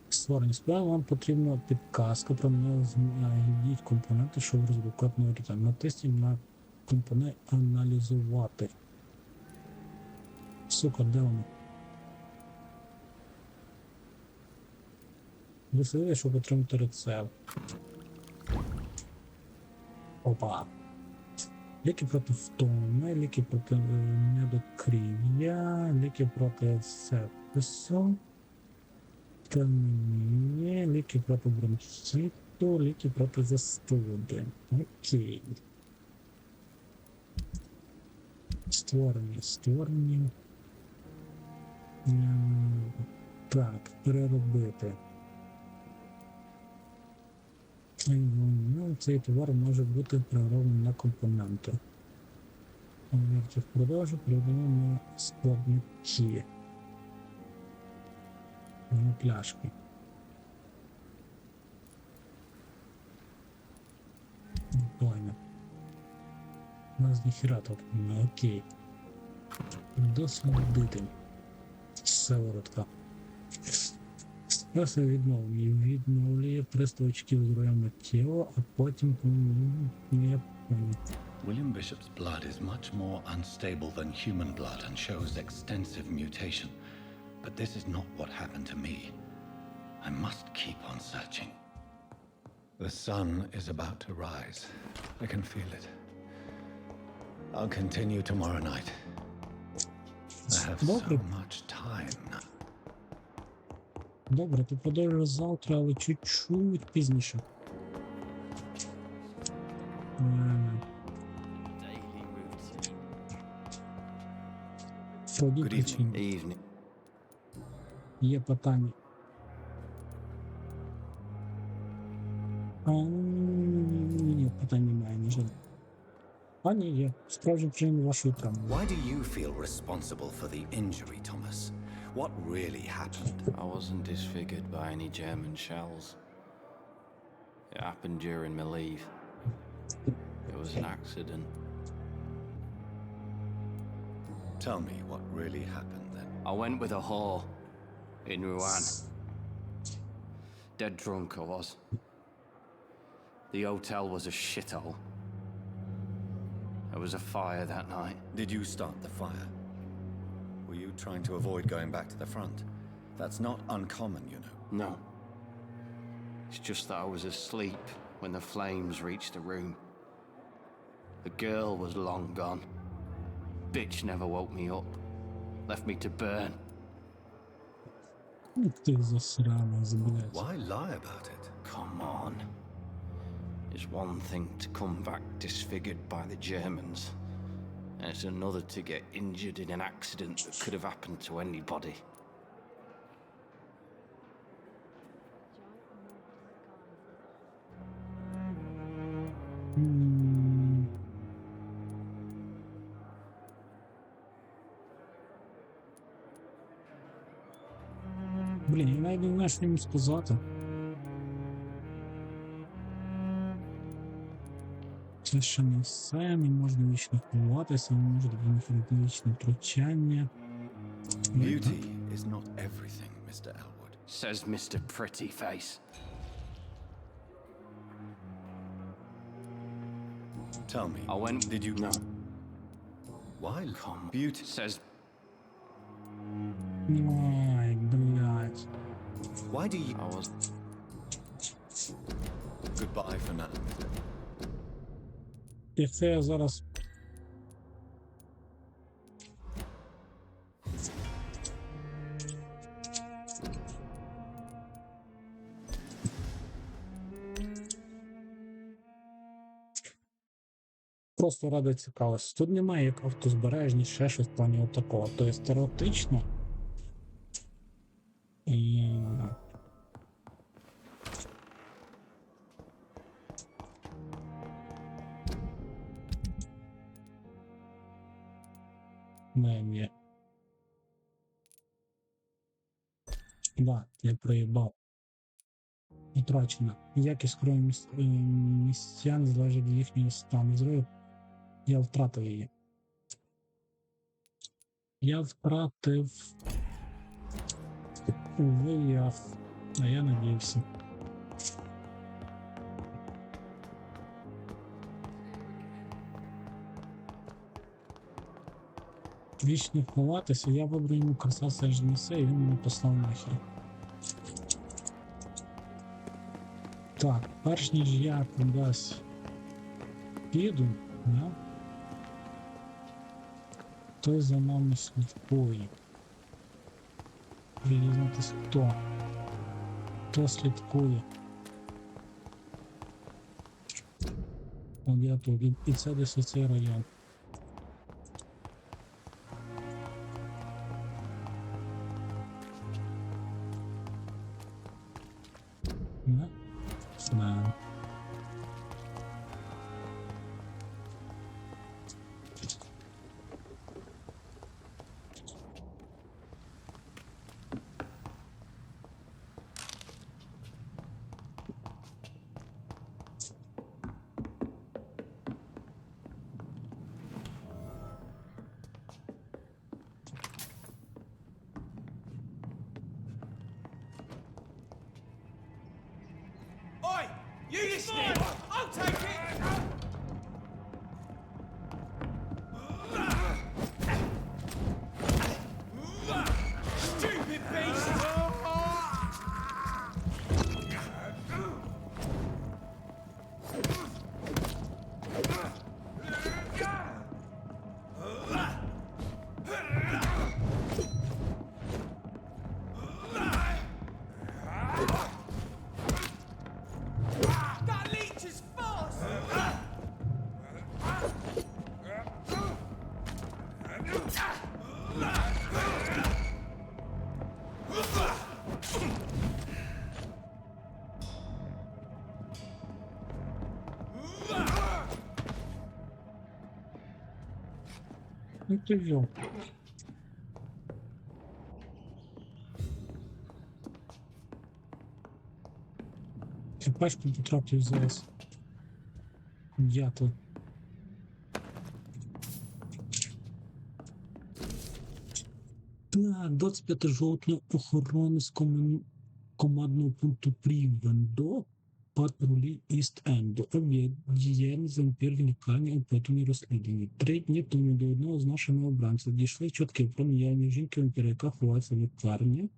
Створення справи вам потрібна підказка про знайдіть компоненти, щоб розблокувати алгоритм. Натисніть на компонент аналізувати. Сука, де воно? Висилили, щоб отримати рецепт. Опа. Ліки проти втоми, ліки проти недокрів'я, ліки проти сепсису, каміння, ліки проти бронхіту, ліки проти застуди. Окей. Створення. Так, переробити. Цей товар може бути перероблений на компоненти. В продажу передаємо на складники. На пляшки. Понял. У нас ніхера так не окей. Дослідити. Сиворотка. Спершу відновлює 300 очків здоров'я тіла, а потім не пам'ять. William Bishop's blood is much more unstable than human blood and shows extensive mutation. But this is not what happened to me. I must keep on searching. The sun is about to rise. I can feel it. I'll continue tomorrow night. I have so much time now. Добре, ти продовжуєш завтра, але чуть-чуть пізніше. Є питання. Ні, питань немає, на жаль. А ні, є. Справжній причина вашої травми. Why do you feel responsible for the injury, Thomas? What really happened? I wasn't disfigured by any German shells. It happened during my leave. It was an accident. Tell me what really happened then. I went with a whore in Rouen. Dead drunk I was. The hotel was a shithole. There was a fire that night. Did you start the fire? Were you trying to avoid going back to the front? That's not uncommon, you know. No. It's just that I was asleep when the flames reached the room. The girl was long gone. Bitch never woke me up. Left me to burn. Why lie about it? Come on. It's one thing to come back disfigured by the Germans. And it's another to get injured in an accident that could have happened to anybody. Блін, я навіть не знаю, що йому сказати. Це ще не все, не можна вічно ховатися, не може допомогти вічне втручання. Beauty is not everything, Mr. Elwood. Says Mr. Pretty Face. Tell me, did you... No. Why? Come. Beauty says... Ай, блядь. Why do you... I was... Goodbye for now. І це я зараз... Просто ради цікавості. Тут немає як автозбережність, ще щось в плані отакого. Тобто теоретично. І... Не. Да, я проїбав. Утрачено. Якість крові містян залежить від їхнього стану здоров'я. Я втратив її. Я втратив вияв, а я надіявся. Вічно ховатися, я вибрав йому краса все ж несе, і він мене послав нахер. Так, перш ніж я кудись піду, да? Той за нами слідкує. Треба дізнатися, хто слідкує. От я тут, і це десь оцей район. Не? Знаю. Oi! You listening? I'll take it! Stupid beast! That leech is fast! Ну ти йо. Я пачку потрапив зараз. Я тут. Так, 25 жовтня охорони з командного пункту Прівен до патрулі Іст-Енду. Діяльність вампір в лікарні у потомі розслідуванні. 3 дні тому до одного з наших новобранців дійшли чутки про наявність жінки-вампіра, яка ховається в лікарні.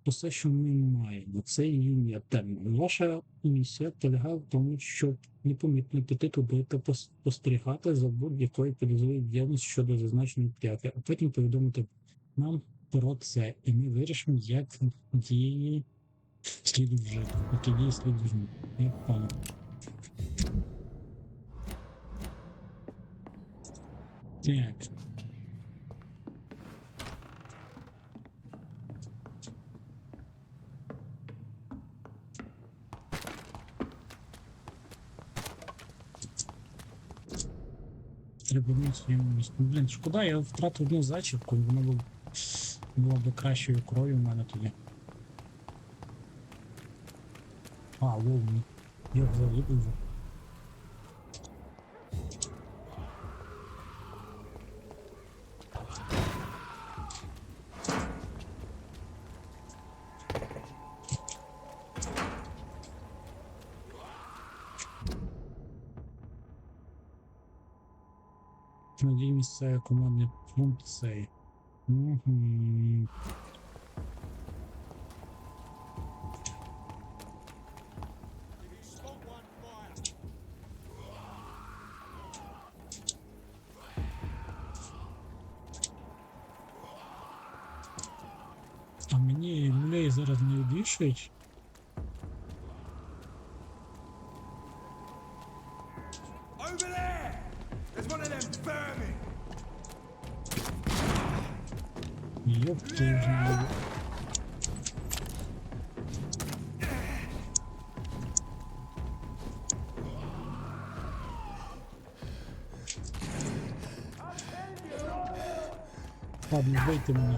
Усе, що ми маємо, це її темна. Ваша місія полягає в тому, щоб непомітно піти туди та спостерігати за будь-якою підозрілою діяльністю щодо зазначеної п'яти, а потім повідомити нам про це, і ми вирішимо, як дії слід вжити, які дії слід вжити. Я понял. Так. Треба бути своєму місцю. Блін, шкода, я втратив одну зачіпку, вона була б кращою кров'ю в мене тоді. А, ловні. Я взагалі вже. Надіюсь, це командний пункт цей. А мені людей зараз не відвішують. Over there! There's one of them vermin! Ёб твою ж мать. Ладно, вбийте мене.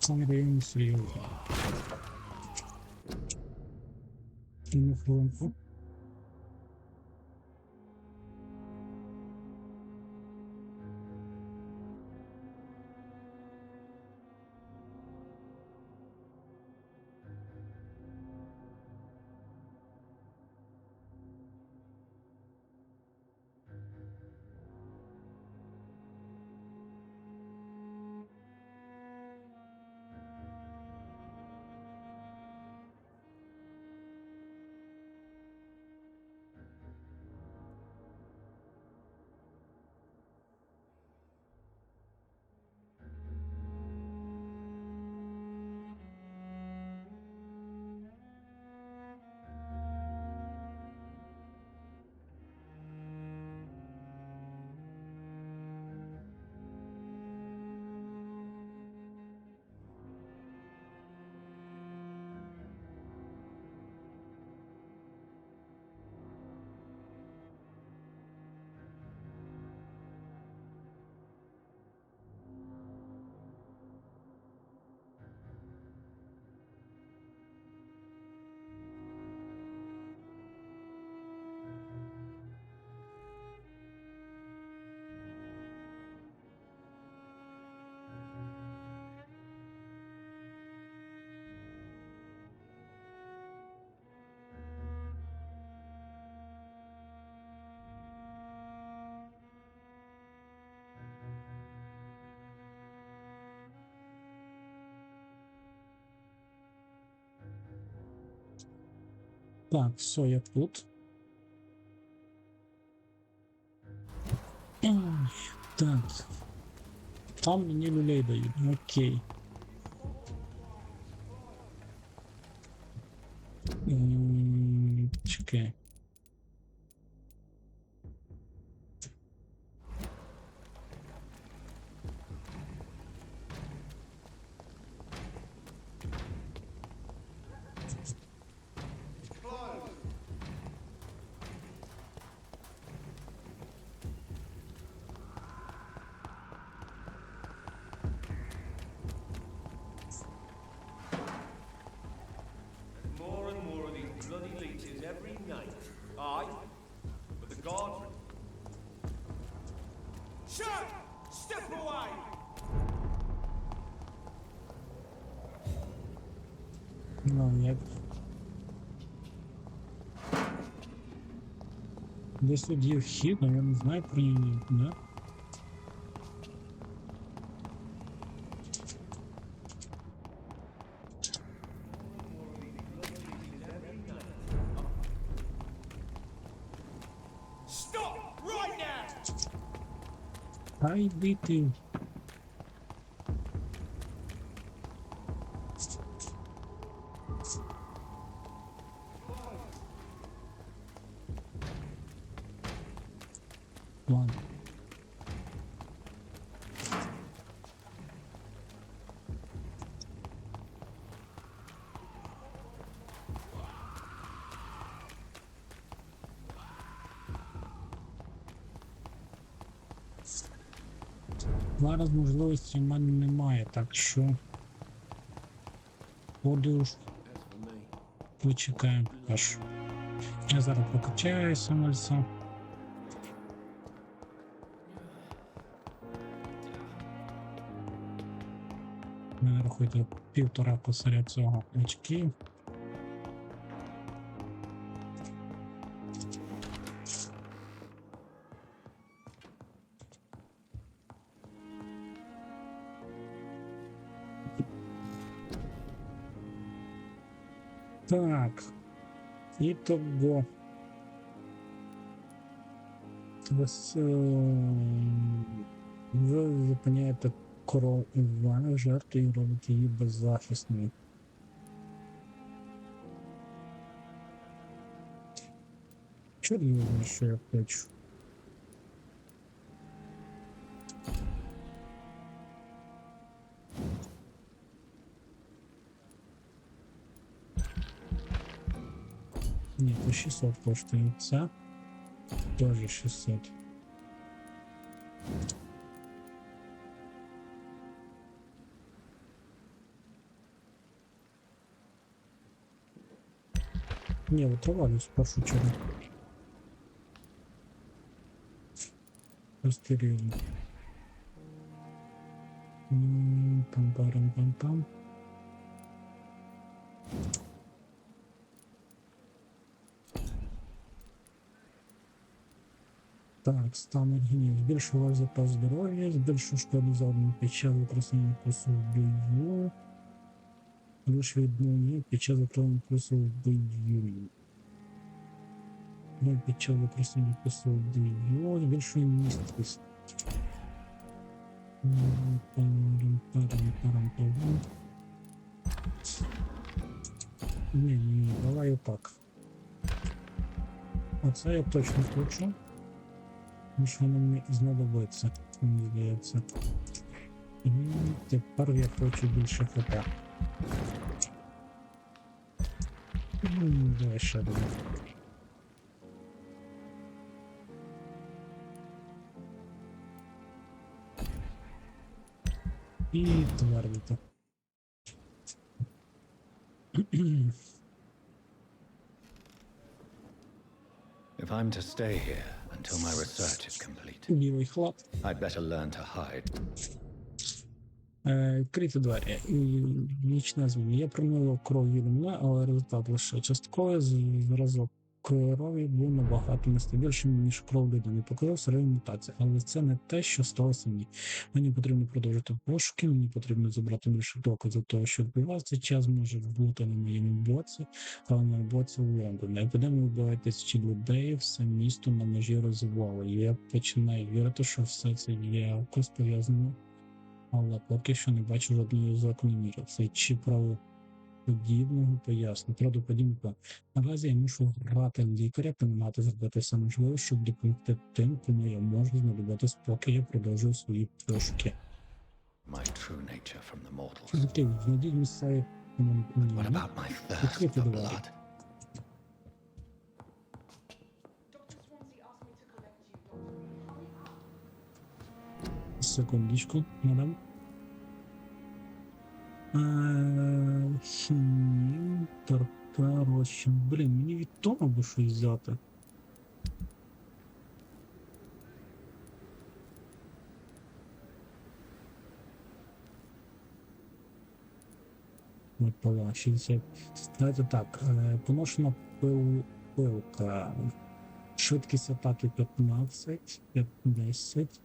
Це не район серйозно. На хвилинку. Так, все, я тут. Так. Там мені люлей дають. Окей. Чекай. Ну, як. Десь тут є вхід, але я не знаю про нього, да? Та йди ти. Ладно. Зараз можливості в мене немає, так що подуш почекаємо аж. Я зараз прокачаюся на все. Мене рахуйте 1,5 посеред цього очків. Так, і того. Ви зупиняєте корову Івана, жертву і робите її беззахисною. Чорт не знаю, що я хочу. Ні, то 600 коштує. Це теж 600. Ні, витривалість в першу чергу. Розстрілюємо. Пам-парам-пам-пам. Так, стан організму. Збільшував запас здоров'я, збільшив шкоду завдану під час використання курсу в бою. Лише відновлення під час використання курсу в бою. Під час використання курсу в бою. Збільшує місткість. Ні, давай отак. Оце я точно хочу. Тому що воно мені знадобиться, мені здається. І тепер я хочу більше хп. Давай ще один. І твердити. If I'm to stay here until my research is complete, Білий хлад. I'd better learn to hide. Відкриті двері. Нічне звільнення. Я промив кров від мене, але результат лише частковий. Зразок крові був набагато нестабільнішим, ніж кров людини. Показав середню мутацію. Але це не те, що сталося мені. Мені потрібно продовжити пошуки, мені потрібно забрати більше доказів того, що відбувається. Час може бути на моєму боці, але на боці в Лондоні. Епідемія вбиває тисячі людей, все місто на межі розвалу. І я починаю вірити, що все це є якось пов'язано. Але поки що не бачу жодної закономірності. Це чи правоподібного пояснення, правдоподібного. Наразі я мушу грати лікаря та намагатися зробити все можливе, щоб допомогти тим, кому я можу знадобитись, поки я продовжую свої пошуки. Окей, знайдіть місцеві відкрити двері. Секундочку, мадам. Розчин. Блін, мені від того би щось взяти. Пила, 60. Давайте так, поношена пилка. Швидкість атаки 15, 10.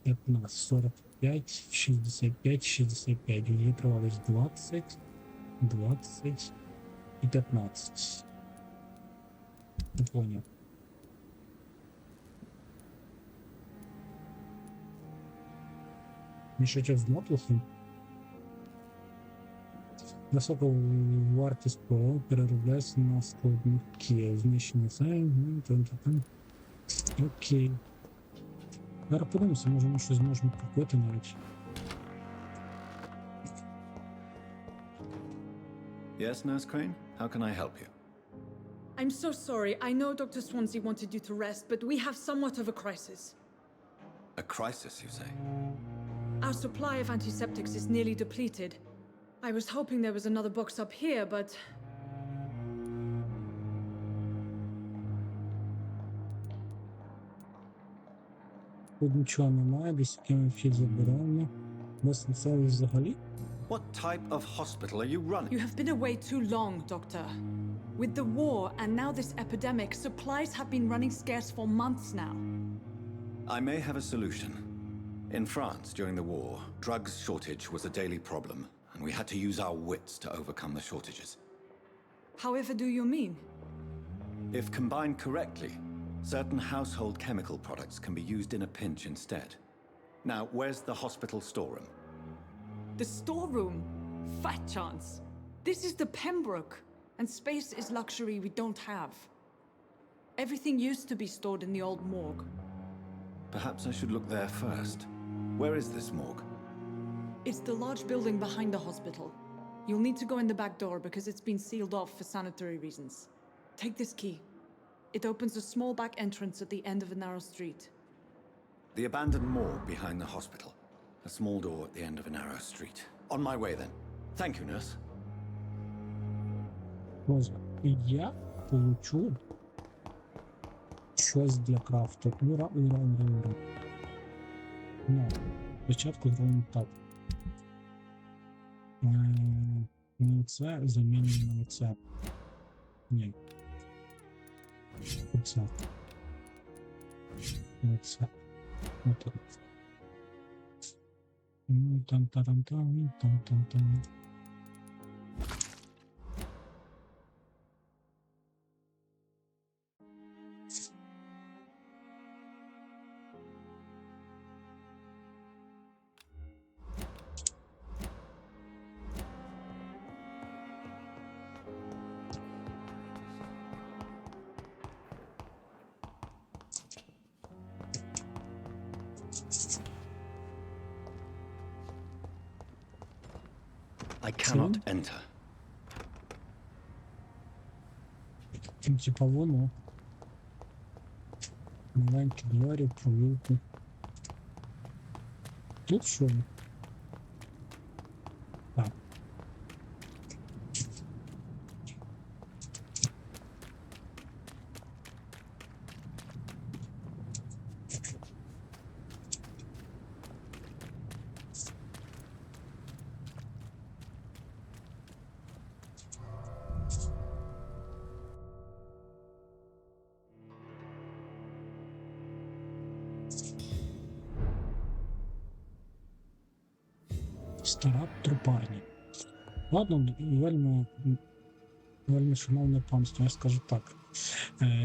15, 45, 65, 65. Її тривалість 20, 20 і 15. Не поняв. Мішечок з мотлухом. Висока вартість ПО переробляється на складники. Знищення це. Окей. Зараз подивимося, може ми щось зможемо купити навіть. Yes, Nurse Crane? How can I help you? I'm so sorry. I know Dr. Swansea wanted you to rest, but we have somewhat of a crisis. A crisis, you say? Our supply of antiseptics is nearly depleted. I was hoping there was another box up here, but... Тут нічого немає, десь яким вхід заборонено. Без сенсові взагалі? What type of hospital are you running? You have been away too long, Doctor. With the war and now this epidemic, supplies have been running scarce for months now. I may have a solution. In France, during the war, drugs shortage was a daily problem, and we had to use our wits to overcome the shortages. However do you mean? If combined correctly, certain household chemical products can be used in a pinch instead. Now, where's the hospital storeroom? The storeroom? Fat chance. This is the Pembroke, and space is luxury we don't have. Everything used to be stored in the old morgue. Perhaps I should look there first. Where is this morgue? It's the large building behind the hospital. You'll need to go in the back door because it's been sealed off for sanitary reasons. Take this key. It opens a small back entrance at the end of a narrow street. The abandoned morgue behind the hospital. A small door at the end of a narrow street. On my way then. Thank you, nurse. Я получу щось для крафту. Ура. Ну, спочатку зробимо так. Не це, замінюємо на це. Ні. Оце. Оце. Отак. Там. I cannot enter. Типа воно. Маленькі двері, провулки. Тут що? Так. Стара трупарня. Ладно, вельми шановне панство, я скажу так.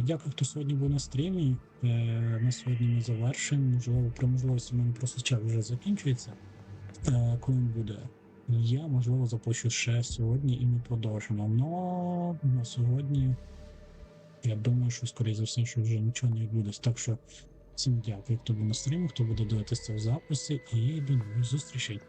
Дякую, хто сьогодні був на стрімі. На сьогодні ми завершимо. Можливо, при можливості в мене просто час вже закінчується. Коли він буде, я, можливо, запущу ще сьогодні і ми продовжимо. Но на сьогодні я думаю, що, скоріше за все, що вже нічого не відбудеться. Так що всім дякую, хто був на стрімі, хто буде дивитися це в записі, і до нових зустрічей.